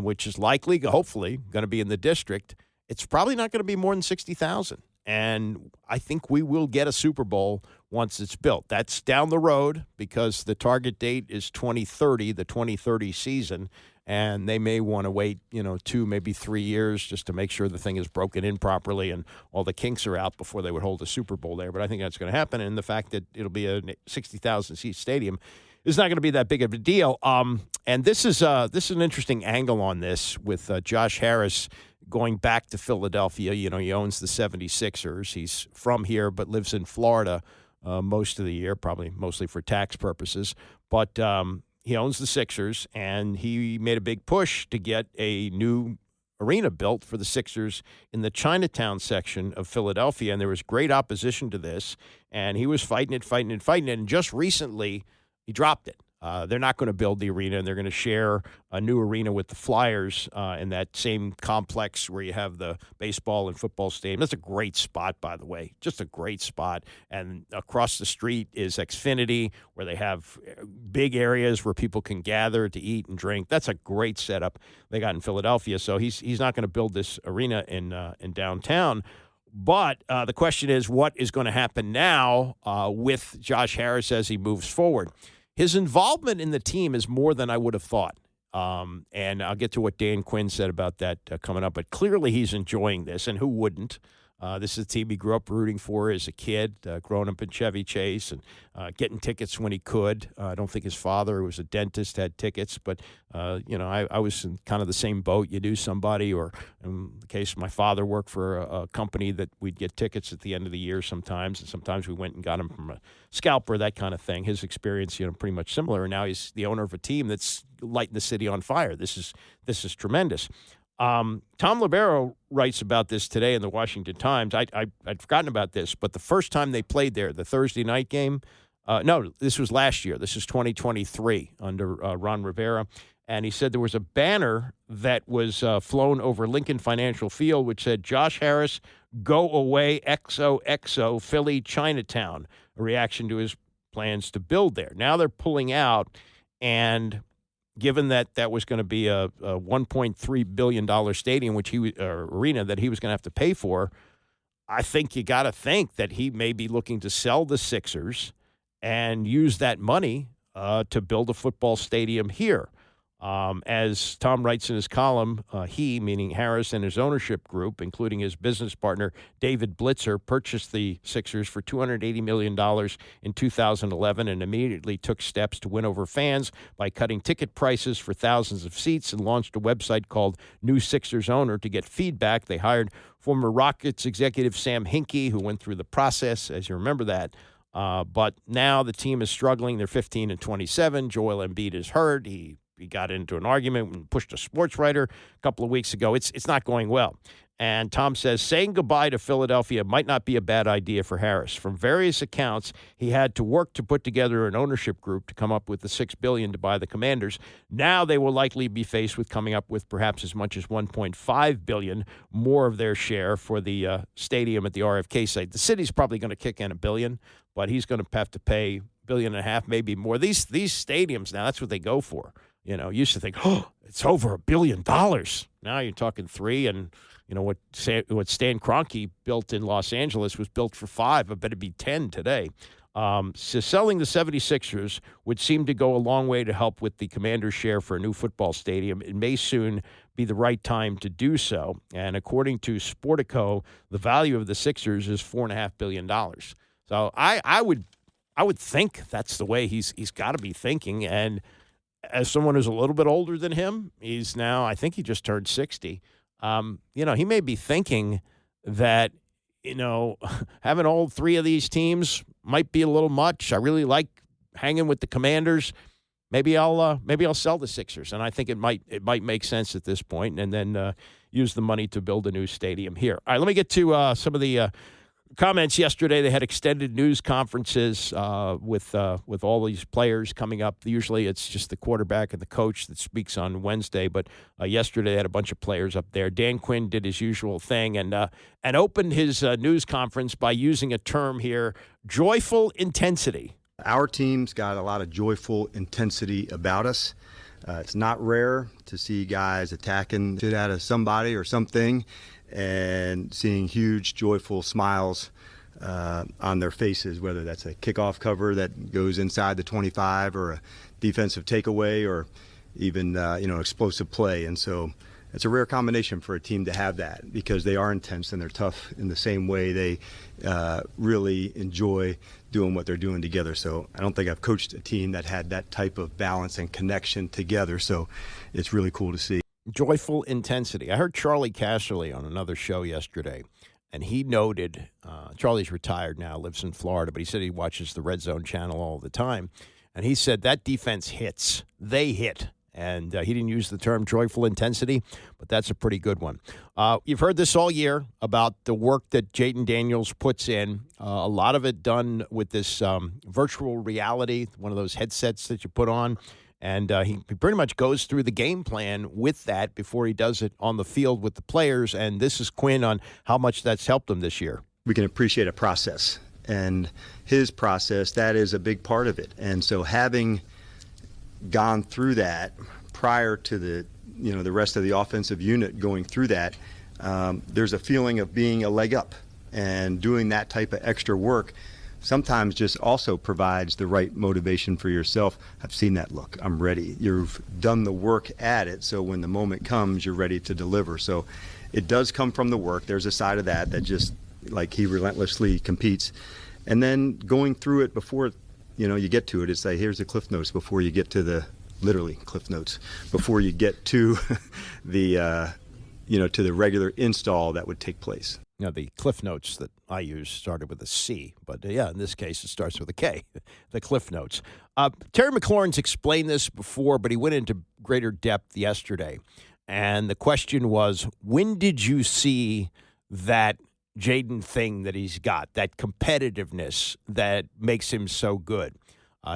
which is likely, hopefully, going to be in the district, it's probably not going to be more than 60,000. And I think we will get a Super Bowl once it's built. That's down the road because the target date is 2030, the 2030 season. And they may want to wait, 2, maybe 3 years just to make sure the thing is broken in properly and all the kinks are out before they would hold a Super Bowl there. But I think that's going to happen. And the fact that it'll be a 60,000-seat stadium is not going to be that big of a deal. And this is an interesting angle on this with Josh Harris going back to Philadelphia. He owns the 76ers. He's from here but lives in Florida most of the year, probably mostly for tax purposes. But he owns the Sixers, and he made a big push to get a new arena built for the Sixers in the Chinatown section of Philadelphia. And there was great opposition to this, and he was fighting it. And just recently, he dropped it. They're not going to build the arena, and they're going to share a new arena with the Flyers in that same complex where you have the baseball and football stadium. That's a great spot, by the way, just a great spot. And across the street is Xfinity, where they have big areas where people can gather to eat and drink. That's a great setup they got in Philadelphia. So he's not going to build this arena in downtown. But the question is, what is going to happen now with Josh Harris as he moves forward? His involvement in the team is more than I would have thought. And I'll get to what Dan Quinn said about that coming up. But clearly he's enjoying this, and who wouldn't? This is a team he grew up rooting for as a kid, growing up in Chevy Chase and getting tickets when he could. I don't think his father, who was a dentist, had tickets. But, I was in kind of the same boat. You knew somebody, or in the case my father worked for a company that we'd get tickets at the end of the year sometimes. And sometimes we went and got them from a scalper, that kind of thing. His experience, pretty much similar. And now he's the owner of a team that's lighting the city on fire. This is tremendous. Tom Libero writes about this today in the Washington Times. I'd forgotten about this, but the first time they played there, the Thursday night game, no, this was last year. This is 2023 under Ron Rivera. And he said there was a banner that was flown over Lincoln Financial Field, which said, "Josh Harris, go away, XOXO, Philly, Chinatown," a reaction to his plans to build there. Now they're pulling out, and given that was going to be a $1.3 billion stadium, arena that he was going to have to pay for, I think you got to think that he may be looking to sell the Sixers and use that money to build a football stadium here. As Tom writes in his column, he, meaning Harris, and his ownership group, including his business partner David Blitzer, purchased the Sixers for $280 million in 2011 and immediately took steps to win over fans by cutting ticket prices for thousands of seats and launched a website called New Sixers Owner to get feedback. They hired former Rockets executive Sam Hinkie, who went through the process, as you remember that. But now the team is struggling. They're 15-27. Joel Embiid is hurt. He got into an argument and pushed a sports writer a couple of weeks ago. It's not going well. And Tom says saying goodbye to Philadelphia might not be a bad idea for Harris. From various accounts, he had to work to put together an ownership group to come up with the $6 billion to buy the Commanders. Now they will likely be faced with coming up with perhaps as much as $1.5 billion, more of their share for the stadium at the RFK site. The city's probably going to kick in $1 billion, but he's going to have to pay $1.5 billion, maybe more. These stadiums now, that's what they go for. Used to think, it's over $1 billion. Now you're talking $3 billion, and what Stan Kroenke built in Los Angeles was built for $5 billion. I bet it'd be $10 billion today. So selling the 76ers would seem to go a long way to help with the Commanders' share for a new football stadium. It may soon be the right time to do so. And according to Sportico, the value of the Sixers is $4.5 billion. So I would think that's the way he's got to be thinking. And as someone who's a little bit older than him, he's now, I think he just turned 60. He may be thinking that, having all three of these teams might be a little much. I really like hanging with the Commanders. Maybe I'll sell the Sixers, and I think it might make sense at this point, and then use the money to build a new stadium here. All right, let me get to some of the comments yesterday. They had extended news conferences with all these players coming up. Usually it's just the quarterback and the coach that speaks on Wednesday, but yesterday they had a bunch of players up there. Dan Quinn did his usual thing and opened his news conference by using a term here, joyful intensity. Our team's got a lot of joyful intensity about us. It's not rare to see guys attacking shit out of somebody or something and seeing huge, joyful smiles on their faces, whether that's a kickoff cover that goes inside the 25 or a defensive takeaway or even, explosive play. And so it's a rare combination for a team to have that because they are intense and they're tough in the same way. They really enjoy doing what they're doing together. So I don't think I've coached a team that had that type of balance and connection together. So it's really cool to see. Joyful intensity. I heard Charlie Casserly on another show yesterday, and he noted, Charlie's retired now, lives in Florida, but he said he watches the Red Zone channel all the time. And he said that defense hits. They hit. And he didn't use the term joyful intensity, but that's a pretty good one. You've heard this all year about the work that Jayden Daniels puts in. A lot of it done with this virtual reality, one of those headsets that you put on. And he pretty much goes through the game plan with that before he does it on the field with the players. And this is Quinn on how much that's helped him this year. We can appreciate a process. And his process, that is a big part of it. And so having gone through that prior to the rest of the offensive unit going through that, there's a feeling of being a leg up. And doing that type of extra work sometimes just also provides the right motivation for yourself. I've seen that look. I'm ready. You've done the work at it, so when the moment comes, you're ready to deliver. So it does come from the work. There's a side of that just like he relentlessly competes. And then going through it before you get to it, it's like, here's the Cliff Notes before you get to the, literally Cliff Notes, before you get to the, to the regular install that would take place. Now, the Cliff Notes that I use started with a C, but in this case, it starts with a K, the Cliff Notes. Terry McLaurin's explained this before, but he went into greater depth yesterday. And the question was, when did you see that Jayden thing that he's got, that competitiveness that makes him so good?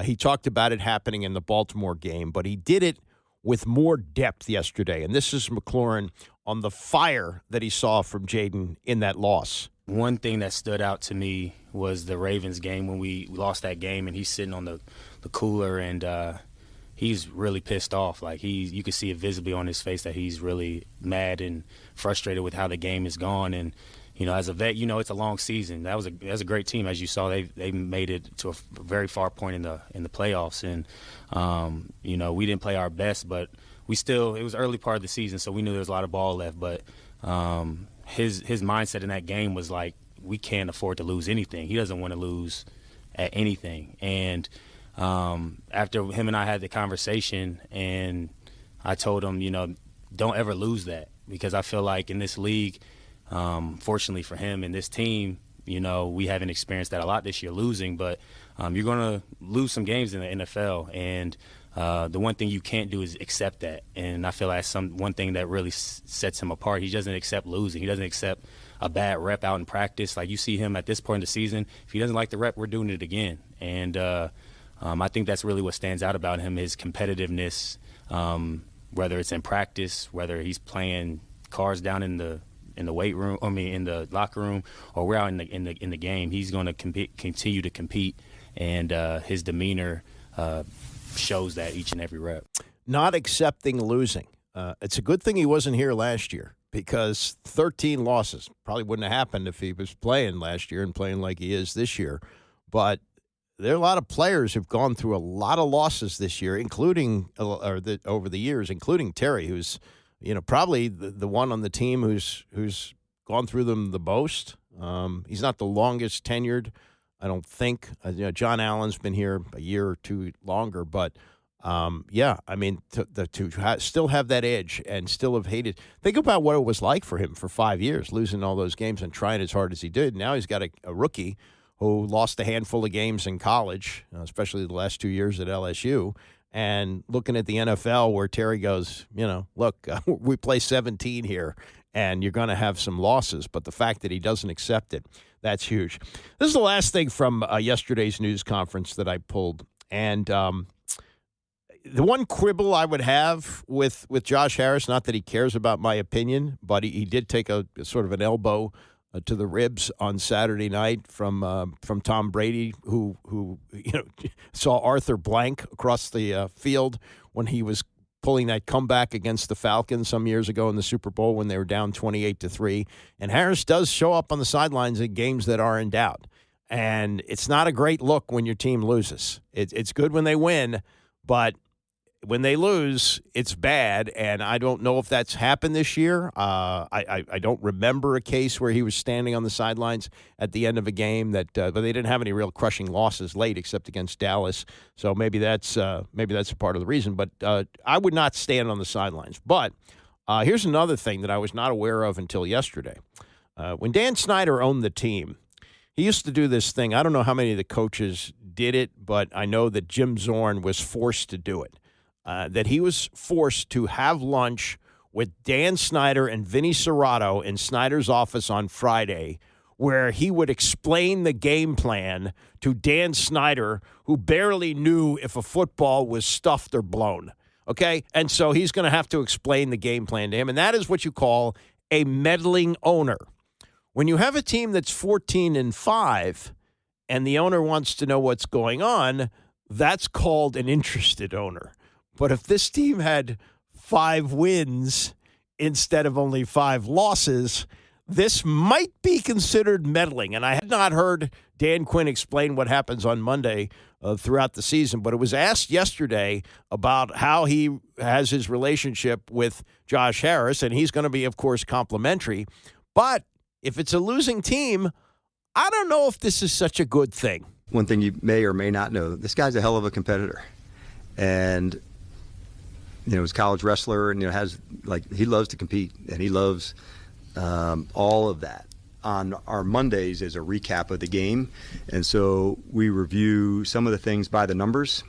He talked about it happening in the Baltimore game, but he did it with more depth yesterday. And this is McLaurin on the fire that he saw from Jayden in that loss. One thing that stood out to me was the Ravens game when we lost that game, and he's sitting on the cooler, and he's really pissed off. Like you could see it visibly on his face that he's really mad and frustrated with how the game has gone. And as a vet, it's a long season. That was a great team, as you saw. They made it to a very far point in the playoffs, and we didn't play our best, but it was early part of the season, so we knew there was a lot of ball left. But his mindset in that game was like, we can't afford to lose anything. He doesn't want to lose at anything. And after him and I had the conversation, and I told him, don't ever lose that, because I feel like in this league, fortunately for him and this team, we haven't experienced that a lot this year, losing, but you're going to lose some games in the NFL, and the one thing you can't do is accept that. And I feel like that's one thing that really sets him apart. He doesn't accept losing. He doesn't accept a bad rep out in practice. Like you see him at this point in the season, if he doesn't like the rep, we're doing it again. And I think that's really what stands out about him, his competitiveness, whether it's in practice, whether he's playing cards down in the weight room, in the locker room, or we're out in the game. He's going to continue to compete, and his demeanor shows that each and every rep. Not accepting losing. It's a good thing he wasn't here last year, because 13 losses probably wouldn't have happened if he was playing last year and playing like he is this year. But there are a lot of players who've gone through a lot of losses this year, including over the years, including Terry, who's probably the one on the team who's gone through them the most. He's not the longest tenured, I don't think. John Allen's been here a year or two longer, but to still have that edge and still have hated. Think about what it was like for him for 5 years, losing all those games and trying as hard as he did. Now he's got a rookie who lost a handful of games in college, especially the last 2 years at LSU. And looking at the NFL where Terry goes, look, we play 17 here, and you're going to have some losses. But the fact that he doesn't accept it, that's huge. This is the last thing from yesterday's news conference that I pulled. And the one quibble I would have with Josh Harris, not that he cares about my opinion, but he did take a sort of an elbow to the ribs on Saturday night from Tom Brady, who saw Arthur blank across the field when he was pulling that comeback against the Falcons some years ago in the Super Bowl when they were down 28-3. And Harris does show up on the sidelines in games that are in doubt. And it's not a great look when your team loses. It's good when they win, but when they lose, it's bad, and I don't know if that's happened this year. I don't remember a case where he was standing on the sidelines at the end of a game but they didn't have any real crushing losses late except against Dallas. So maybe that's a part of the reason. But I would not stand on the sidelines. But here's another thing that I was not aware of until yesterday. When Dan Snyder owned the team, he used to do this thing. I don't know how many of the coaches did it, but I know that Jim Zorn was forced to do it. That he was forced to have lunch with Dan Snyder and Vinny Serrato in Snyder's office on Friday, where he would explain the game plan to Dan Snyder, who barely knew if a football was stuffed or blown. Okay? And so he's going to have to explain the game plan to him, and that is what you call a meddling owner. When you have a team that's 14-5 and the owner wants to know what's going on, that's called an interested owner. But if this team had 5 wins instead of only 5 losses, this might be considered meddling. And I had not heard Dan Quinn explain what happens on Monday throughout the season, but it was asked yesterday about how he has his relationship with Josh Harris, and he's going to be, of course, complimentary. But if it's a losing team, I don't know if this is such a good thing. One thing you may or may not know, this guy's a hell of a competitor. And he's a college wrestler, and he loves to compete, and he loves all of that. On our Mondays is a recap of the game, and so we review some of the things by the numbers.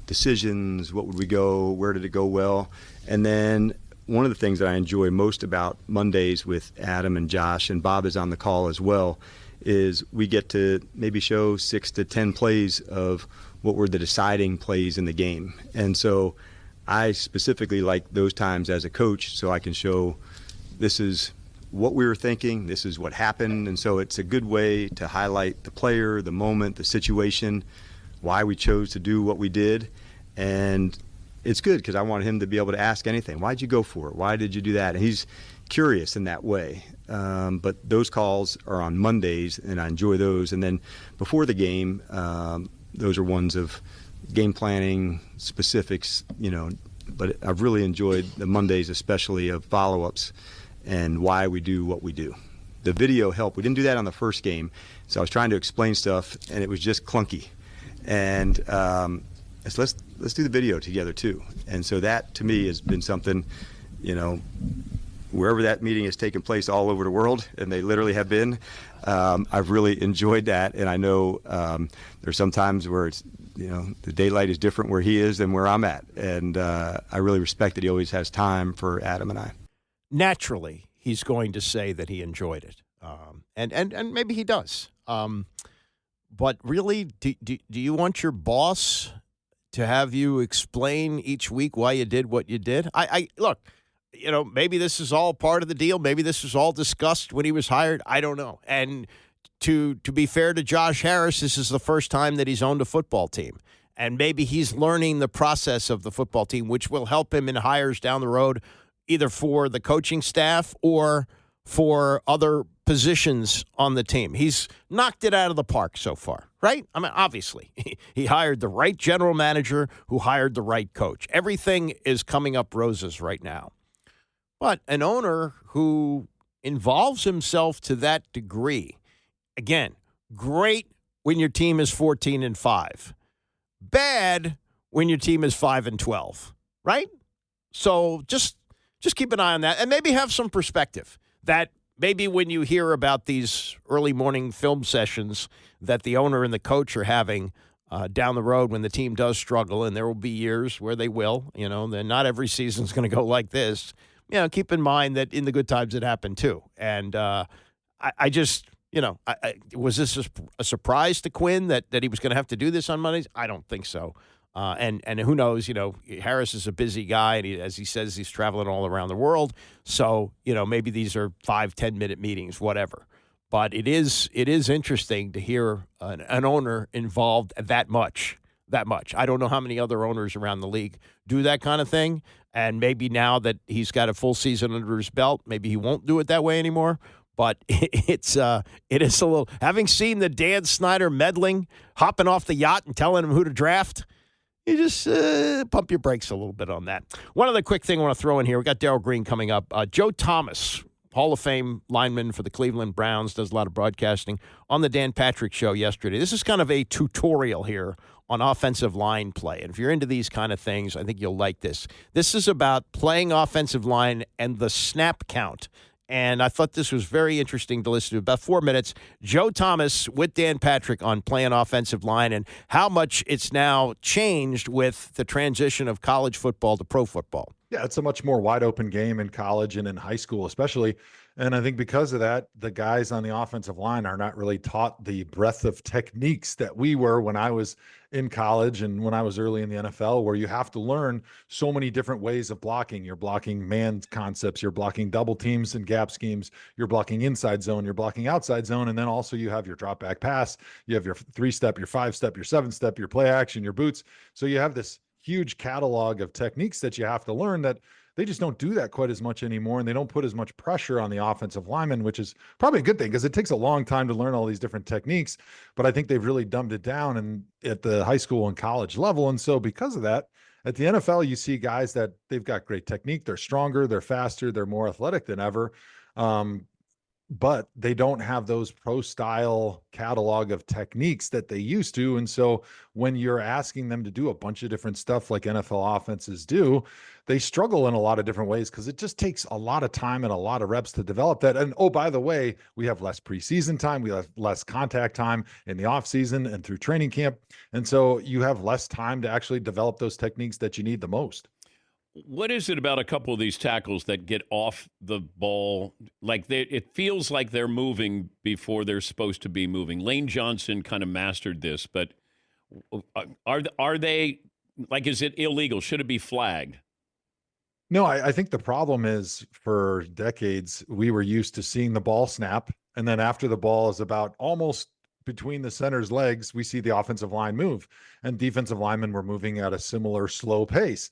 Decisions, what would we go, where did it go well, and then one of the things that I enjoy most about Mondays with Adam and Josh, and Bob is on the call as well, is we get to maybe show 6 to 10 plays of what were the deciding plays in the game, and so I specifically like those times as a coach, so I can show this is what we were thinking, this is what happened, and so it's a good way to highlight the player, the moment, the situation, why we chose to do what we did, and it's good because I want him to be able to ask anything. Why'd you go for it? Why did you do that? And he's curious in that way. But those calls are on Mondays, and I enjoy those. And then before the game, those are ones of game planning, specifics, but I've really enjoyed the Mondays, especially of follow-ups and why we do what we do. The video helped. We didn't do that on the first game, so I was trying to explain stuff, and it was just clunky. And let's do the video together too. And so that to me has been something, wherever that meeting has taken place all over the world, and they literally have been, I've really enjoyed that. And I know there's some times where it's, the daylight is different where he is than where I'm at. And I really respect that he always has time for Adam and I. Naturally, he's going to say that he enjoyed it. And maybe he does. But really, do you want your boss to have you explain each week why you did what you did? Look, maybe this is all part of the deal. Maybe this was all discussed when he was hired. I don't know. And to be fair to Josh Harris, this is the first time that he's owned a football team. And maybe he's learning the process of the football team, which will help him in hires down the road, either for the coaching staff or for other positions on the team. He's knocked it out of the park so far, right? I mean, obviously, he hired the right general manager who hired the right coach. Everything is coming up roses right now. But an owner who involves himself to that degree, again, great when your team is 14-5, bad when your team is 5-12, right? So just keep an eye on that, and maybe have some perspective that maybe when you hear about these early morning film sessions that the owner and the coach are having down the road when the team does struggle, and there will be years where they will, then not every season's going to go like this, keep in mind that in the good times it happened too. And I just, was this a surprise to Quinn that he was going to have to do this on Mondays? I don't think so. And who knows, Harris is a busy guy, and as he says, he's traveling all around the world. So, maybe these are 5-10-minute meetings, whatever. But it is interesting to hear an owner involved that much. I don't know how many other owners around the league do that kind of thing. And maybe now that he's got a full season under his belt, maybe he won't do it that way anymore. But it is a little, having seen the Dan Snyder meddling, hopping off the yacht and telling him who to draft, you just pump your brakes a little bit on that. One other quick thing I want to throw in here. We got Darrell Green coming up. Joe Thomas, Hall of Fame lineman for the Cleveland Browns, does a lot of broadcasting on the Dan Patrick Show yesterday. This is kind of a tutorial here on offensive line play. And if you're into these kind of things, I think you'll like this. This is about playing offensive line and the snap count. And I thought this was very interesting to listen to. About 4 minutes, Joe Thomas with Dan Patrick on playing offensive line and how much it's now changed with the transition of college football to pro football. Yeah, it's a much more wide open game in college and in high school, especially. And I think because of that, the guys on the offensive line are not really taught the breadth of techniques that we were when I was in college and when I was early in the NFL, where you have to learn so many different ways of blocking. You're blocking man concepts, you're blocking double teams and gap schemes, you're blocking inside zone, you're blocking outside zone, and then also you have your drop back pass, you have your 3-step, your 5-step, your 7-step, your play action, your boots. So you have this huge catalog of techniques that you have to learn that they just don't do that quite as much anymore, and they don't put as much pressure on the offensive lineman, which is probably a good thing because it takes a long time to learn all these different techniques. But I think they've really dumbed it down at the high school and college level. And so because of that, at the NFL, you see guys that they've got great technique. They're stronger, they're faster, they're more athletic than ever. But they don't have those pro style catalog of techniques that they used to. And so when you're asking them to do a bunch of different stuff like NFL offenses do, they struggle in a lot of different ways because it just takes a lot of time and a lot of reps to develop that. And oh, by the way, we have less preseason time. We have less contact time in the off season and through training camp. And so you have less time to actually develop those techniques that you need the most. What is it about a couple of these tackles that get off the ball? It feels like they're moving before they're supposed to be moving. Lane Johnson kind of mastered this, but are they, is it illegal? Should it be flagged? No, I think the problem is for decades, we were used to seeing the ball snap. And then after the ball is about almost between the center's legs, we see the offensive line move, and defensive linemen were moving at a similar slow pace.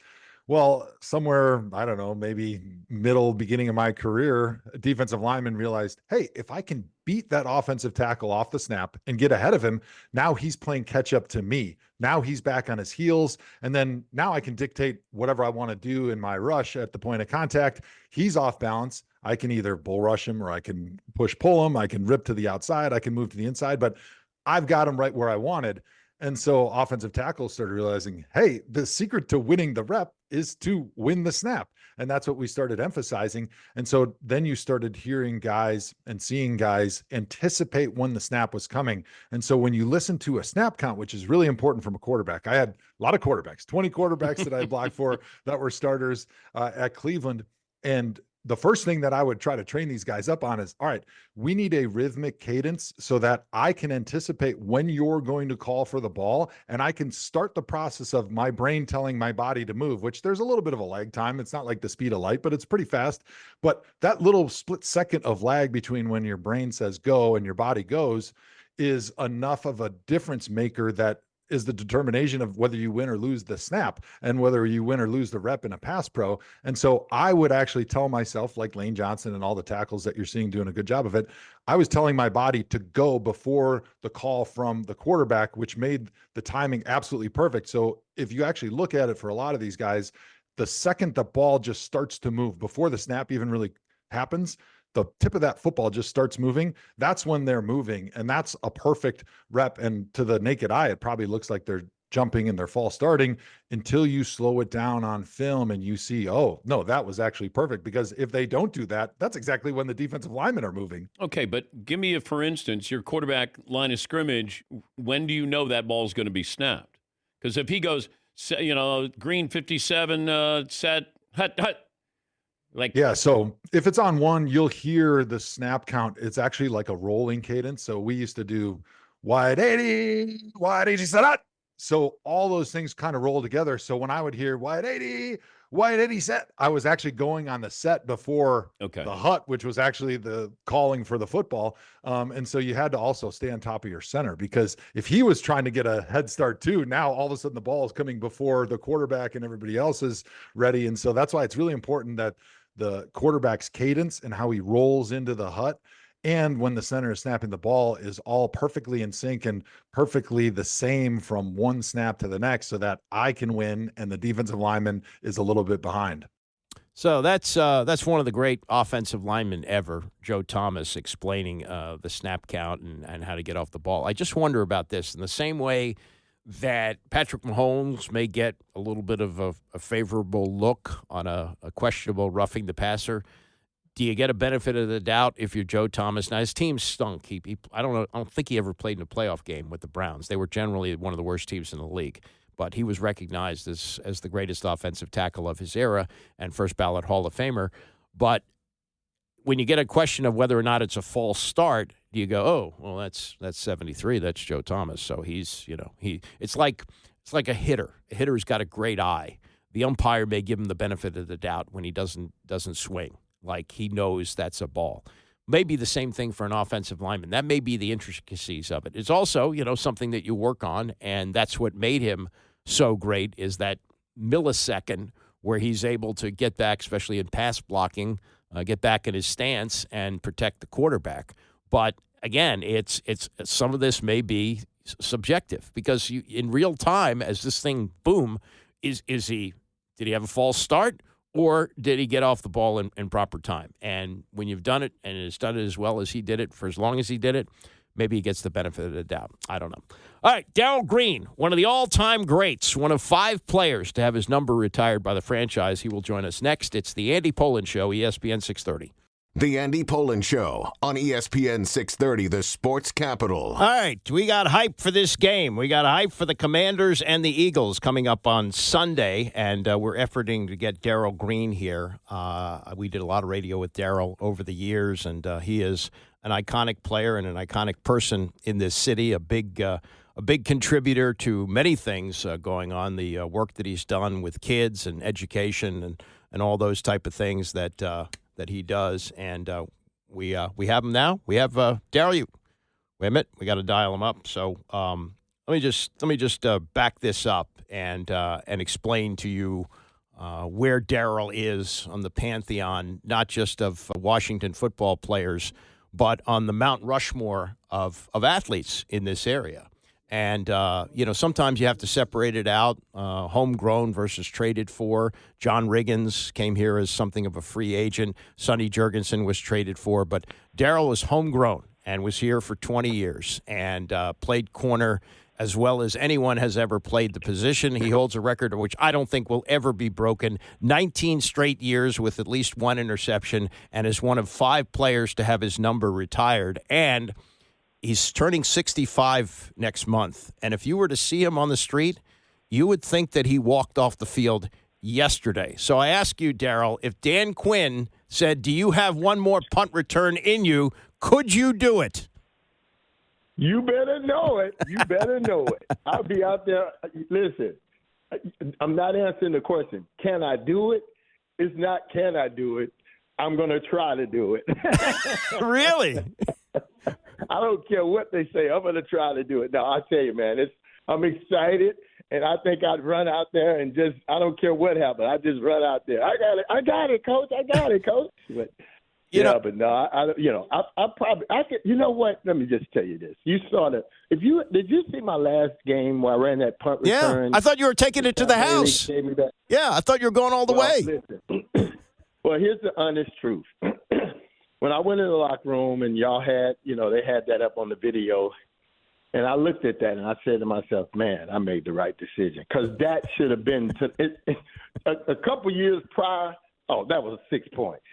Well, somewhere, I don't know, maybe beginning of my career, a defensive lineman realized, hey, if I can beat that offensive tackle off the snap and get ahead of him, now he's playing catch up to me. Now he's back on his heels. And then now I can dictate whatever I want to do in my rush at the point of contact. He's off balance. I can either bull rush him or I can pull him. I can rip to the outside. I can move to the inside, but I've got him right where I wanted. And so offensive tackles started realizing, hey, the secret to winning the rep is to win the snap. And that's what we started emphasizing. And so then you started hearing guys and seeing guys anticipate when the snap was coming. And so when you listen to a snap count, which is really important from a quarterback, I had a lot of quarterbacks, 20 quarterbacks that I blocked for that were starters at Cleveland. And the first thing that I would try to train these guys up on is, all right, we need a rhythmic cadence so that I can anticipate when you're going to call for the ball, and I can start the process of my brain telling my body to move, which there's a little bit of a lag time. It's not like the speed of light, but it's pretty fast. But that little split second of lag between when your brain says go and your body goes is enough of a difference maker that is the determination of whether you win or lose the snap and whether you win or lose the rep in a pass pro. And so I would actually tell myself, like Lane Johnson and all the tackles that you're seeing doing a good job of it, I was telling my body to go before the call from the quarterback, which made the timing absolutely perfect. So if you actually look at it for a lot of these guys, the second the ball just starts to move before the snap even really happens, the tip of that football just starts moving. That's when they're moving. And that's a perfect rep. And to the naked eye, it probably looks like they're jumping and they're false starting until you slow it down on film and you see, oh, no, that was actually perfect. Because if they don't do that, that's exactly when the defensive linemen are moving. Okay, but give me for instance, your quarterback line of scrimmage, when do you know that ball's going to be snapped? Because if he goes, Green 57, set, hut, Yeah, so if it's on one, you'll hear the snap count. It's actually like a rolling cadence. So we used to do wide 80, set up. So all those things kind of roll together. So when I would hear wide 80 set, I was actually going on the set before the hut, which was actually the calling for the football. And so you had to also stay on top of your center, because if he was trying to get a head start too, now all of a sudden the ball is coming before the quarterback and everybody else is ready. And so that's why it's really important that the quarterback's cadence and how he rolls into the hut, and when the center is snapping the ball, is all perfectly in sync and perfectly the same from one snap to the next, so that I can win and the defensive lineman is a little bit behind. So that's one of the great offensive linemen ever, Joe Thomas, explaining the snap count and how to get off the ball. I just wonder about this. In the same way that Patrick Mahomes may get a little bit of a favorable look on a questionable roughing the passer, do you get a benefit of the doubt if you're Joe Thomas? Now, his team stunk. I don't think he ever played in a playoff game with the Browns. They were generally one of the worst teams in the league. But he was recognized as the greatest offensive tackle of his era and first ballot Hall of Famer. But when you get a question of whether or not it's a false start, do you go, oh, well, that's 73. That's Joe Thomas. So it's like a hitter. A hitter's got a great eye. The umpire may give him the benefit of the doubt when he doesn't swing. Like he knows that's a ball. Maybe the same thing for an offensive lineman. That may be the intricacies of it. It's also, something that you work on, and that's what made him so great, is that millisecond where he's able to get back, especially in pass blocking, get back in his stance and protect the quarterback. But again, it's some of this may be subjective, because in real time, as this thing boom, did he have a false start? Or did he get off the ball in proper time? And when you've done it, and it's done it as well as he did it for as long as he did it, maybe he gets the benefit of the doubt. I don't know. All right, Darrell Green, one of the all-time greats, one of 5 players to have his number retired by the franchise. He will join us next. It's the Andy Pollin Show, ESPN 630. The Andy Pollin Show on ESPN 630, the sports capital. All right, we got hype for this game. We got hype for the Commanders and the Eagles coming up on Sunday, and we're efforting to get Darrell Green here. We did a lot of radio with Darrell over the years, and he is an iconic player and an iconic person in this city, a big contributor to many things going on, the work that he's done with kids and education and all those type of things that he does, and we have him now. We have Darrell. Wait a minute, we got to dial him up. So let me just back this up and explain to you where Darrell is on the pantheon, not just of Washington football players, but on the Mount Rushmore of athletes in this area. And, sometimes you have to separate it out, homegrown versus traded for. John Riggins came here as something of a free agent. Sonny Jurgensen was traded for. But Darrell was homegrown and was here for 20 years and played corner as well as anyone has ever played the position. He holds a record which I don't think will ever be broken. 19 straight years with at least one interception, and is one of 5 players to have his number retired. And he's turning 65 next month, and if you were to see him on the street, you would think that he walked off the field yesterday. So I ask you, Darrell, if Dan Quinn said, do you have one more punt return in you, could you do it? You better know it. You better know it. I'll be out there. Listen, I'm not answering the question. Can I do it? It's not can I do it. I'm going to try to do it. Really? I don't care what they say. I'm going to try to do it. No, I tell you, man, I'm excited, and I think I'd run out there and I don't care what happened. I just run out there. I got it, Coach. But but no, I could. You know what? Let me just tell you this. Did you see my last game where I ran that punt return? Yeah, I thought you were taking it to the house. Yeah, I thought you were going all the way. Listen. Well, here's the honest truth. When I went in the locker room and y'all had, they had that up on the video, and I looked at that and I said to myself, man, I made the right decision, because that should have been a couple years prior. Oh, that was 6 points.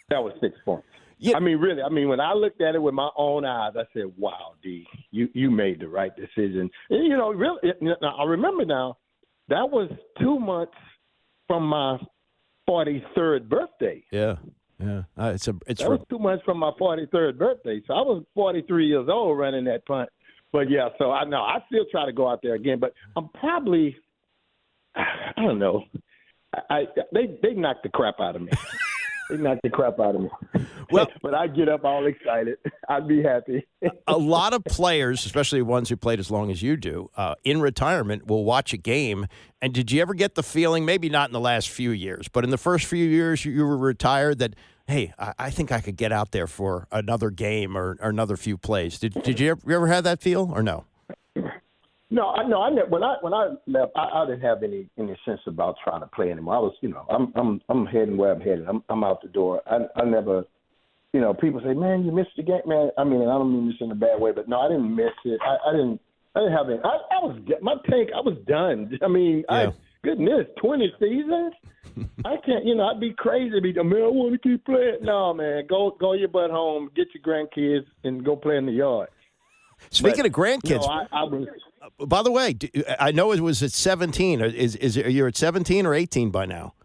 That was 6 points. Yeah. I mean, really. I mean, when I looked at it with my own eyes, I said, wow, D, you made the right decision. And, really, I remember now, that was 2 months from my 43rd birthday. Yeah. It's that was 2 months from my 43rd birthday. So I was 43 years old running that punt. But, yeah, so I know. I still try to go out there again. But I'm probably – I don't know. They knocked the crap out of me. They knocked the crap out of me. Well, but I get up all excited. I'd be happy. A lot of players, especially ones who played as long as you do, in retirement will watch a game. And did you ever get the feeling, maybe not in the last few years, but in the first few years you were retired, that, hey, I think I could get out there for another game or another few plays? Did you ever have that feel or no? No, I never, when I left, I didn't have any sense about trying to play anymore. I was, I'm heading where I'm headed. I'm out the door. I never, people say, man, you missed the game, man. I mean, and I don't mean this in a bad way, but no, I didn't miss it. I didn't have it. I was done. I mean, goodness, 20 seasons. I can't, I'd be crazy to be, man, I want to keep playing. No, man, go your butt home, get your grandkids, and go play in the yard. Speaking of grandkids, I was. By the way, I know it was at 17. You're at 17 or 18 by now?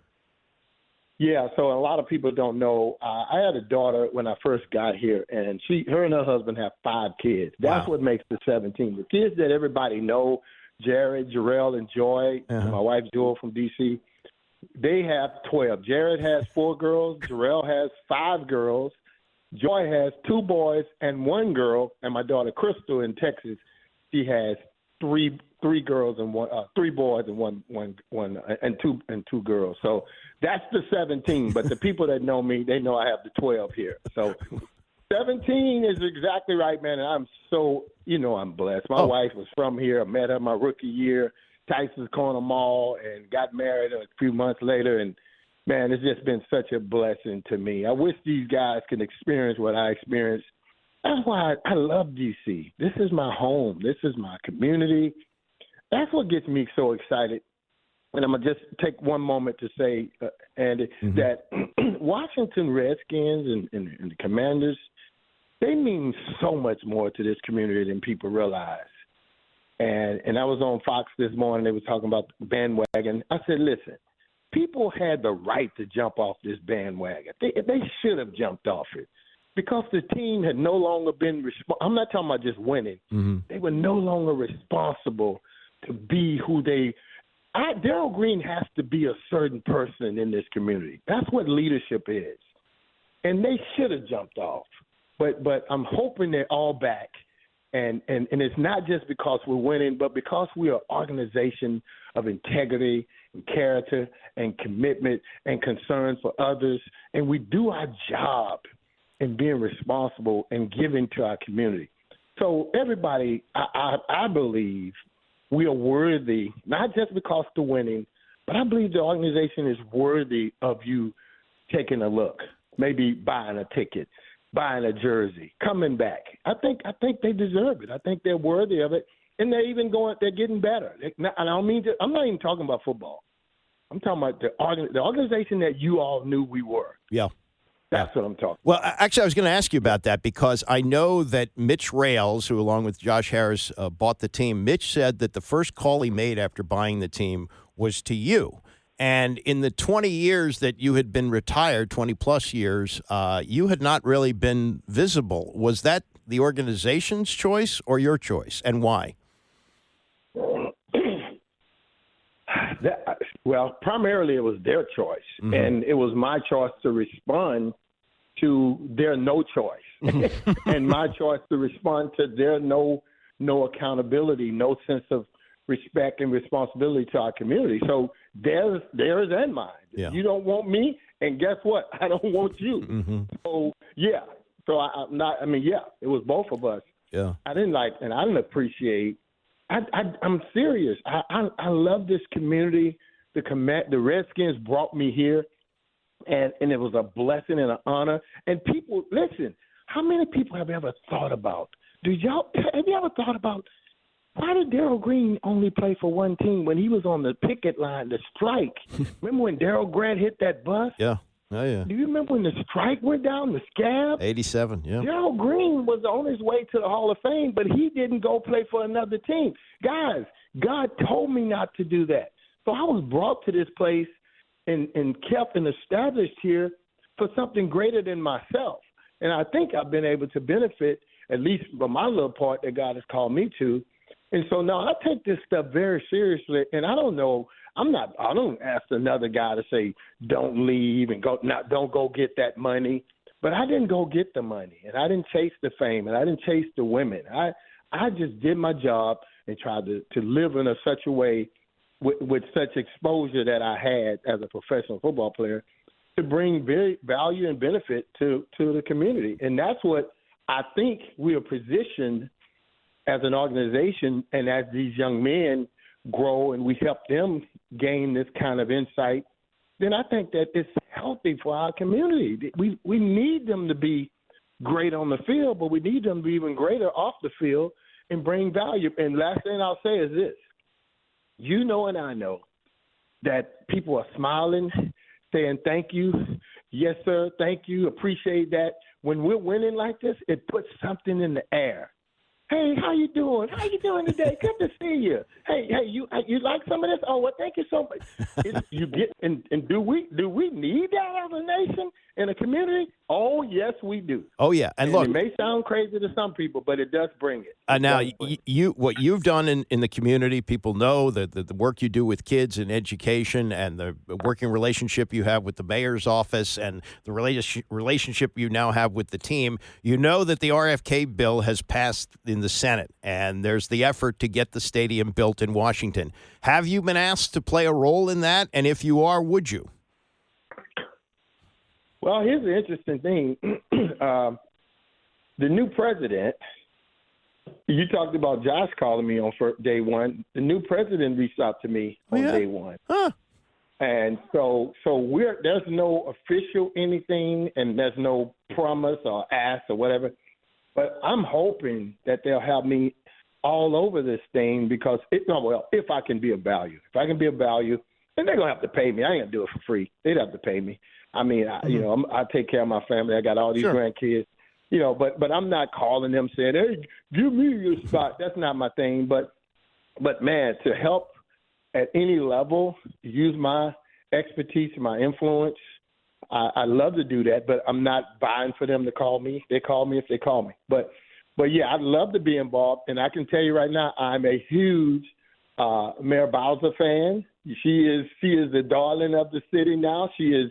Yeah, so a lot of people don't know. I had a daughter when I first got here, and her and her husband have 5 kids. That's what makes the 17. The kids that everybody know, Jared, Jarrell, and Joy, my wife Jewel from D.C., they have 12. Jared has 4 girls. Jarrell has 5 girls. Joy has 2 boys and 1 girl, and my daughter Crystal in Texas, she has three girls and 3 boys and one and two girls. So that's the 17. But the people that know me, they know I have the 12 here. So 17 is exactly right, man. And I'm so, I'm blessed. My wife was from here. I met her my rookie year, Tyson's Corner Mall, and got married a few months later. And man, it's just been such a blessing to me. I wish these guys could experience what I experienced. That's why I love D.C. This is my home. This is my community. That's what gets me so excited. And I'm going to just take one moment to say, Andy, that Washington Redskins and the Commanders, they mean so much more to this community than people realize. And I was on Fox this morning. They were talking about the bandwagon. I said, listen, people had the right to jump off this bandwagon. They should have jumped off it. Because the team had no longer been I'm not talking about just winning. They were no longer responsible to be who they – Darrell Green has to be a certain person in this community. That's what leadership is. And they should have jumped off. But I'm hoping they're all back. And it's not just because we're winning, but because we are an organization of integrity and character and commitment and concern for others. And we do our job and being responsible and giving to our community. So everybody, I believe we are worthy, not just because of winning, but I believe the organization is worthy of you taking a look, maybe buying a ticket, buying a jersey, coming back. I think they deserve it. I think they're worthy of it, and they're getting better. And I don't mean I'm not even talking about football. I'm talking about the organization that you all knew we were. Yeah. That's what I'm talking about. Well, actually, I was going to ask you about that because I know that Mitch Rales, who along with Josh Harris bought the team, Mitch said that the first call he made after buying the team was to you. And in the 20 years that you had been retired, 20-plus years, you had not really been visible. Was that the organization's choice or your choice, and why? Well, primarily it was their choice, and it was my choice to respond to their no choice, and my choice to respond to their no accountability, no sense of respect and responsibility to our community. So theirs and mine. Yeah. You don't want me, and guess what? I don't want you. So yeah. So it was both of us. Yeah. I didn't appreciate. I'm serious. I love this community. The Redskins brought me here, and it was a blessing and an honor. And people, listen, how many people have ever thought about? Have you ever thought about why did Darrell Green only play for one team when he was on the picket line, the strike? Remember when Darrell Grant hit that bus? Yeah. Oh, yeah. Do you remember when the strike went down, the scab? 87, yeah. Darrell Green was on his way to the Hall of Fame, but he didn't go play for another team. Guys, God told me not to do that. So I was brought to this place, and kept and established here for something greater than myself. And I think I've been able to benefit, at least for my little part that God has called me to. And so now I take this stuff very seriously. And I don't ask another guy to say, don't leave and don't go get that money. But I didn't go get the money, and I didn't chase the fame, and I didn't chase the women. I just did my job and tried to live in such a way with such exposure that I had as a professional football player to bring very value and benefit to the community. And that's what I think we are positioned as an organization, and as these young men grow and we help them gain this kind of insight, then I think that it's healthy for our community. We need them to be great on the field, but we need them to be even greater off the field and bring value. And last thing I'll say is this. You know and I know that people are smiling, saying thank you, yes, sir, thank you, appreciate that. When we're winning like this, it puts something in the air. Hey, how you doing? How you doing today? Good to see you. Hey, you like some of this? Oh, well, thank you so much. You get and do we need that as a nation and a community? Oh, yes, we do. Oh, yeah, and look, it may sound crazy to some people, but it does bring it. Now, what you've done in the community, people know that the work you do with kids and education, and the working relationship you have with the mayor's office, and the relationship you now have with the team. You know that the RFK bill has passed in the Senate, and there's the effort to get the stadium built in Washington. Have you been asked to play a role in that? And if you are, would you? Well, here's the interesting thing. The new president, you talked about Josh calling me on day one. The new president reached out to me on day one. Huh. And so there's no official anything, and there's no promise or ask or whatever. But I'm hoping that they'll have me all over this thing because if I can be of value. If I can be of value, then they're going to have to pay me. I ain't going to do it for free. They'd have to pay me. I mean, I take care of my family. I got all these grandkids, but I'm not calling them saying, hey, give me your spot. That's not my thing. But man, to help at any level, use my expertise, my influence, I love to do that, but I'm not vying for them to call me. They call me if they call me. But yeah, I'd love to be involved. And I can tell you right now, I'm a huge Mayor Bowser fan. She is the darling of the city now. She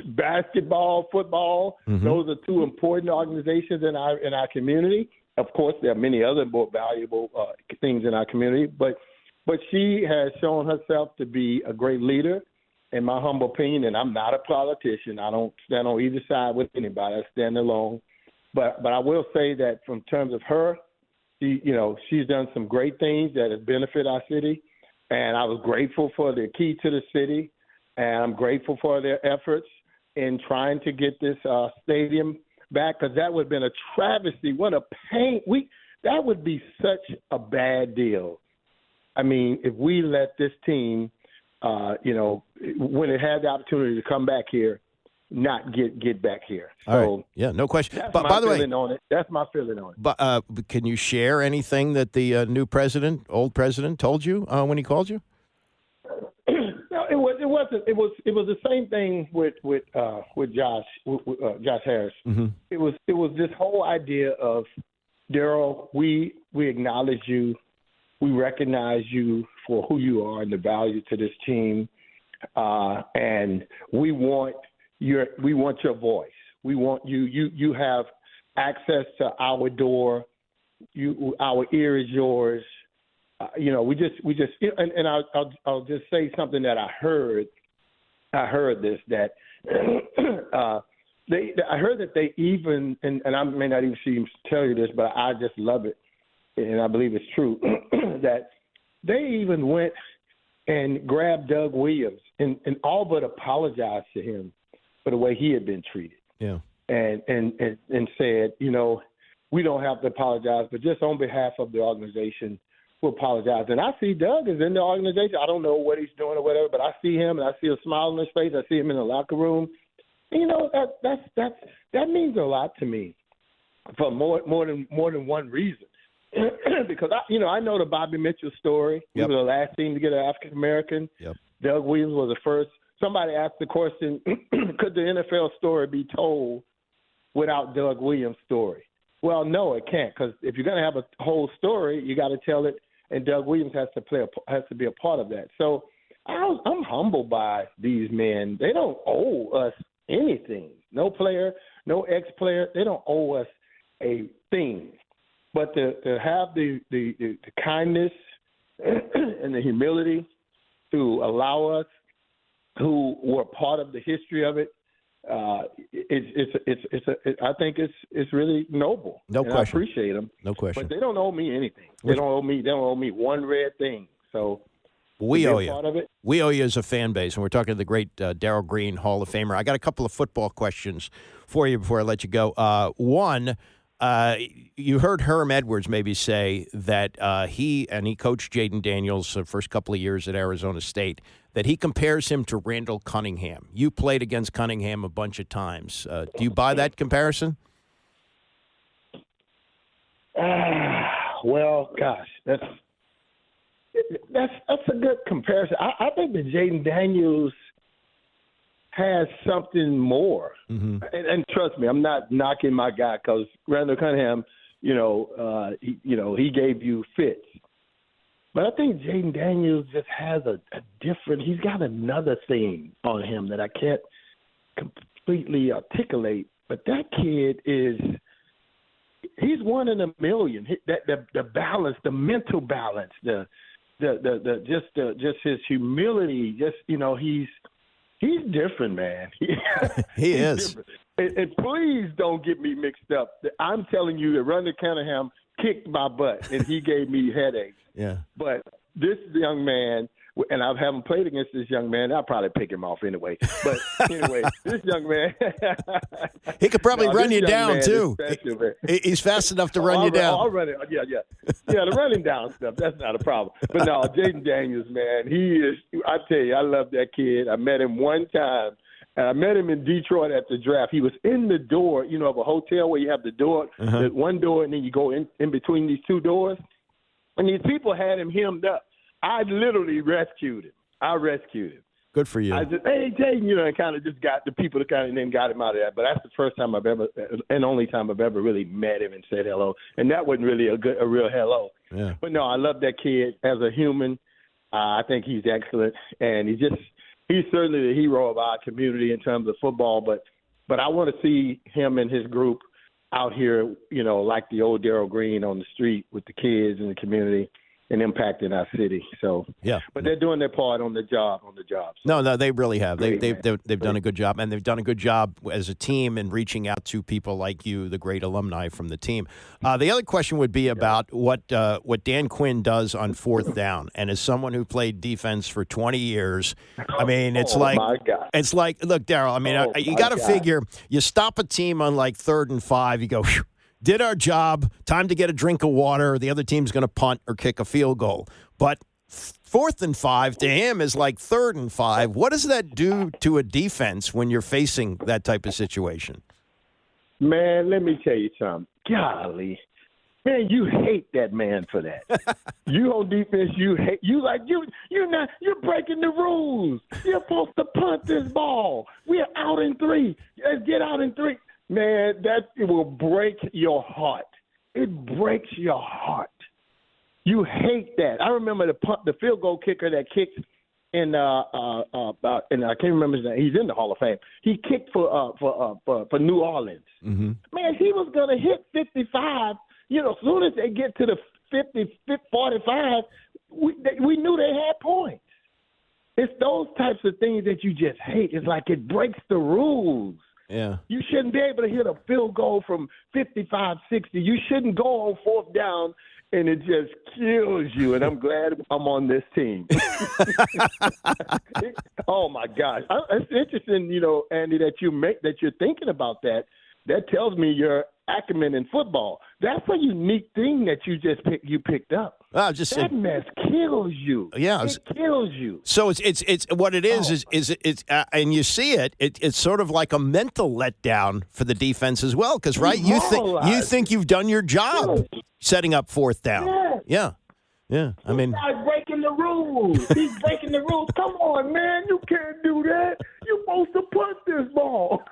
basketball, football. Mm-hmm. Those are two important organizations in our community. Of course, there are many other more valuable things in our community, but she has shown herself to be a great leader, in my humble opinion. And I'm not a politician. I don't stand on either side with anybody. I stand alone. But I will say that from terms of her, she's done some great things that have benefited our city, and I was grateful for the key to the city. And I'm grateful for their efforts in trying to get this stadium back, because that would have been a travesty. What a pain. That would be such a bad deal. I mean, if we let this team, when it had the opportunity to come back here, not get back here. All right. Yeah, no question. That's By the way, that's my feeling on it. But can you share anything that the old president, told you when he called you? It was the same thing with Josh Harris. Mm-hmm. It was this whole idea of, Darrell, we acknowledge you, we recognize you for who you are and the value to this team, and we want your voice. We want you have access to our door. Our ear is yours. We just and I'll just say something that I heard. I heard this, that I heard that they even, and I may not even see him tell you this, but I just love it, and I believe it's true, that they even went and grabbed Doug Williams and all but apologized to him for the way he had been treated. Yeah. And said, we don't have to apologize, but just on behalf of the organization, we'll apologize. And I see Doug is in the organization. I don't know what he's doing or whatever, but I see him and I see a smile on his face. I see him in the locker room. And, that means a lot to me for more than one reason. Because I know the Bobby Mitchell story. Yep. We were the last team to get an African American. Yep. Doug Williams was the first somebody asked the question, could the NFL story be told without Doug Williams' story? Well, no, it can't, because if you're going to have a whole story, you got to tell it, and Doug Williams has to be a part of that. So I'm humbled by these men. They don't owe us anything. No player, no ex-player, they don't owe us a thing. But to have the kindness and the humility to allow us, who were part of the history of it, I think it's really noble. No and question. I appreciate them. No question. But they don't owe me anything. They don't owe me one red thing. So we owe you. Part of it. We owe you as a fan base, and we're talking to the great Darrell Green, Hall of Famer. I got a couple of football questions for you before I let you go. One. You heard Herm Edwards maybe say that he coached Jayden Daniels the first couple of years at Arizona State, that he compares him to Randall Cunningham. You played against Cunningham a bunch of times. Do you buy that comparison? Well, gosh, that's a good comparison. I think that Jayden Daniels has something more. Mm-hmm. And trust me, I'm not knocking my guy, because Randall Cunningham, he gave you fits. But I think Jayden Daniels just has a different – he's got another thing on him that I can't completely articulate. But that kid he's one in a million. The balance, the mental balance, just his humility, he's different, man. He is. And please don't get me mixed up. I'm telling you that Randall Cunningham kicked my butt, and he gave me headaches. Yeah. But this young man, and I haven't played against this young man, I'll probably pick him off anyway. But anyway, this young man. He could probably run you down, too. Special, he's fast enough to run you down. I'll run it. Yeah. Yeah, the running down stuff, that's not a problem. But no, Jayden Daniels, man, he is, I tell you, I love that kid. I met him one time. And I met him in Detroit at the draft. He was in the door, of a hotel where you have the door, the one door, and then you go in between these two doors. And these people had him hemmed up. I literally rescued him. Good for you. I just, hey, Jayden, and kind of just got the people to kind of then got him out of that. But that's the first time I've ever, and only time I've ever really met him and said hello. And that wasn't really a real hello. Yeah. But no, I love that kid as a human. I think he's excellent, and he's certainly the hero of our community in terms of football. But I want to see him and his group out here, like the old Darrell Green on the street with the kids in the community and impacting our city. So yeah, but they're doing their part on the job. So. No, they really have. They've done a good job, and they've done a good job as a team in reaching out to people like you, the great alumni from the team. The other question would be about what Dan Quinn does on fourth down, and as someone who played defense for 20 years, I mean, it's like, look, Darrell, I mean, you got to figure, you stop a team on like 3rd and 5, you go, whew, did our job, time to get a drink of water, the other team's going to punt or kick a field goal. But 4th and 5 to him is like 3rd and 5. What does that do to a defense when you're facing that type of situation? Man, let me tell you something. Golly. Man, you hate that man for that. You on defense, you're breaking the rules. You're supposed to punt this ball. We're out in 3. Let's get out in 3. Man, it will break your heart. It breaks your heart. You hate that. I remember the field goal kicker that kicked and I can't remember his name. He's in the Hall of Fame. He kicked for New Orleans. Mm-hmm. Man, he was gonna hit 55. As soon as they get to the 45, we knew they had points. It's those types of things that you just hate. It's like it breaks the rules. Yeah. You shouldn't be able to hit a field goal from 55, 60. You shouldn't go on 4th down, and it just kills you. And I'm glad I'm on this team. Oh, my gosh. It's interesting, Andy, that you're thinking about that. That tells me your acumen in football. That's a unique thing that you picked up. That mess kills you. Yeah, it kills you. So it's what it is and you see it's sort of like a mental letdown for the defense as well, because right, you think you've done your job setting up 4th down. Yeah. Yeah, I mean, this guy's breaking the rules. He's breaking the rules. Come on, man, you can't do that. You're supposed to punt this ball.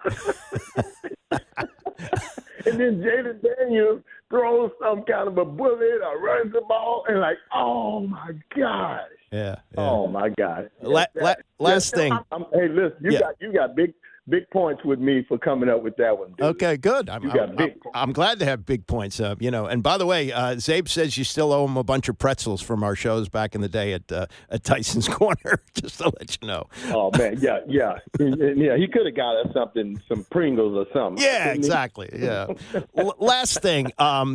And then Jayden Daniels throws some kind of a bullet or runs the ball, and like, oh my gosh. Yeah. Oh my God. Last thing. Hey, listen, you got big points with me for coming up with that one, dude. Okay, good. I'm glad to have big points. And by the way, Zabe says you still owe him a bunch of pretzels from our shows back in the day at Tyson's Corner, just to let you know. Oh, man, yeah. He could have got us some Pringles or something. Yeah, exactly. Yeah. Last thing,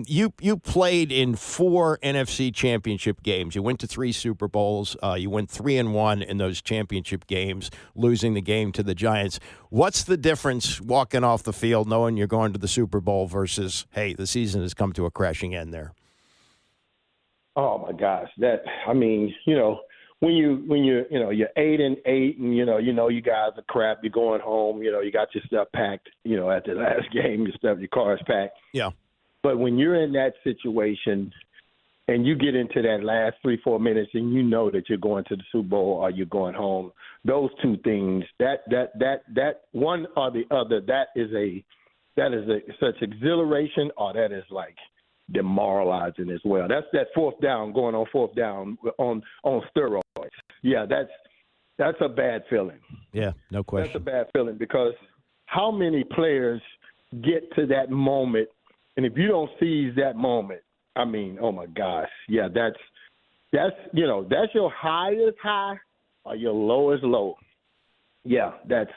you played in 4 NFC championship games. You went to 3 Super Bowls. You went 3-1 in those championship games, losing the game to the Giants. What's the difference walking off the field knowing you're going to the Super Bowl versus, hey, the season has come to a crashing end there? Oh my gosh, when you're 8-8 and you guys are crap, you're going home, you got your stuff packed, at the last game, your car is packed. Yeah. But when you're in that situation and you get into that last 3-4 minutes and you know that you're going to the Super Bowl or you're going home, those two things, that one or the other, that is such exhilaration, or that is like demoralizing as well. That's that fourth down, going on fourth down on steroids. Yeah, that's a bad feeling. Yeah, no question. That's a bad feeling, because how many players get to that moment, and if you don't seize that moment, I mean, oh my gosh, yeah, that's your highest high or your lowest low. Yeah, this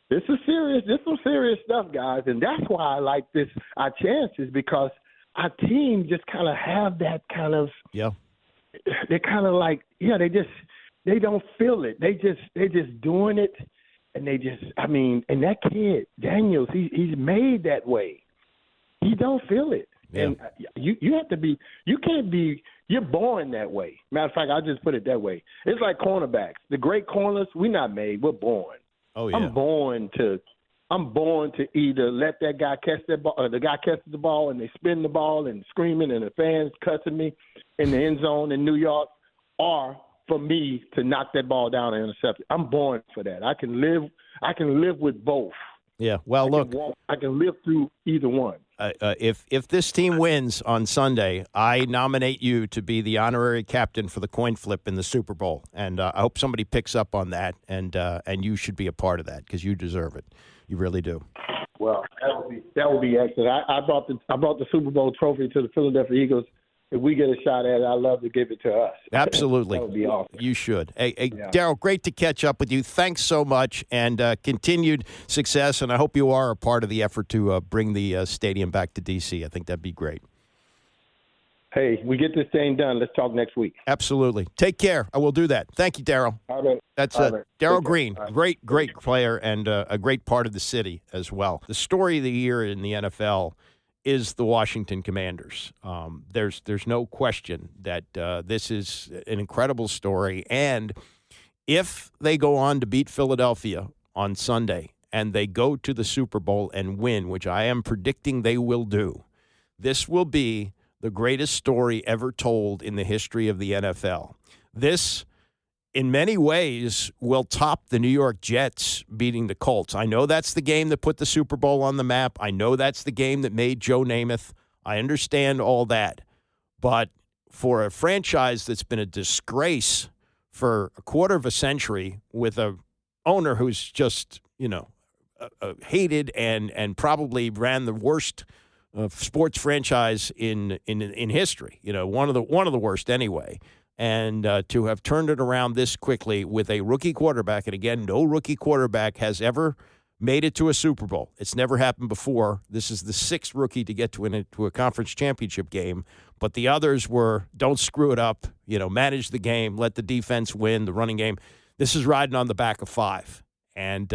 is some serious stuff, guys, and that's why I like this our chances, because our team just kind of have that kind of They're kind of like they don't feel it. They just doing it, and and that kid Daniels, he's made that way. He don't feel it. Yeah. And you have to be. You can't be. You're born that way. Matter of fact, I'll just put it that way. It's like cornerbacks. The great corners, we're not made. We're born. Oh yeah. I'm born to either let that guy catch that ball, or the guy catches the ball and they spin the ball and screaming and the fans cussing me in the end zone in New York, or for me to knock that ball down and intercept it. I'm born for that. I can live with both. Yeah. Well, look, I can live through either one. If this team wins on Sunday, I nominate you to be the honorary captain for the coin flip in the Super Bowl, and I hope somebody picks up on that, and you should be a part of that because you deserve it. You really do. Well, that would be excellent. I brought the Super Bowl trophy to the Philadelphia Eagles. If we get a shot at it, I'd love to give it to us. Absolutely. That would be awesome. You should. Hey, Darrell, great to catch up with you. Thanks so much, and continued success, and I hope you are a part of the effort to bring the stadium back to D.C. I think that'd be great. Hey, we get this thing done. Let's talk next week. Absolutely. Take care. I will do that. Thank you, Darrell. All right. That's Darrell Green, great player and a great part of the city as well. The story of the year in the NFL is the Washington Commanders. There's no question that this is an incredible story. And if they go on to beat Philadelphia on Sunday and they go to the Super Bowl and win, which I am predicting they will do, this will be the greatest story ever told in the history of the NFL. This, in many ways, will top the New York Jets beating the Colts. I know that's the game that put the Super Bowl on the map. I know that's the game that made Joe Namath. I understand all that. But for a franchise that's been a disgrace for a quarter of a century, with a owner who's just, hated and probably ran the worst sports franchise in history, one of the worst anyway. And to have turned it around this quickly with a rookie quarterback, and again, no rookie quarterback has ever made it to a Super Bowl. It's never happened before. This is the 6th rookie to get to a conference championship game, but the others were don't screw it up, manage the game, let the defense win, the running game. This is riding on the back of 5. And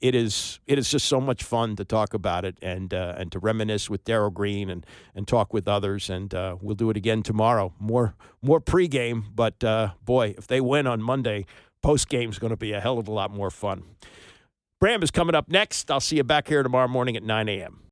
it is just so much fun to talk about it and to reminisce with Darrell Green and talk with others. And we'll do it again tomorrow. More pregame, but boy, if they win on Monday, postgame is going to be a hell of a lot more fun. Bram is coming up next. I'll see you back here tomorrow morning at 9 a.m.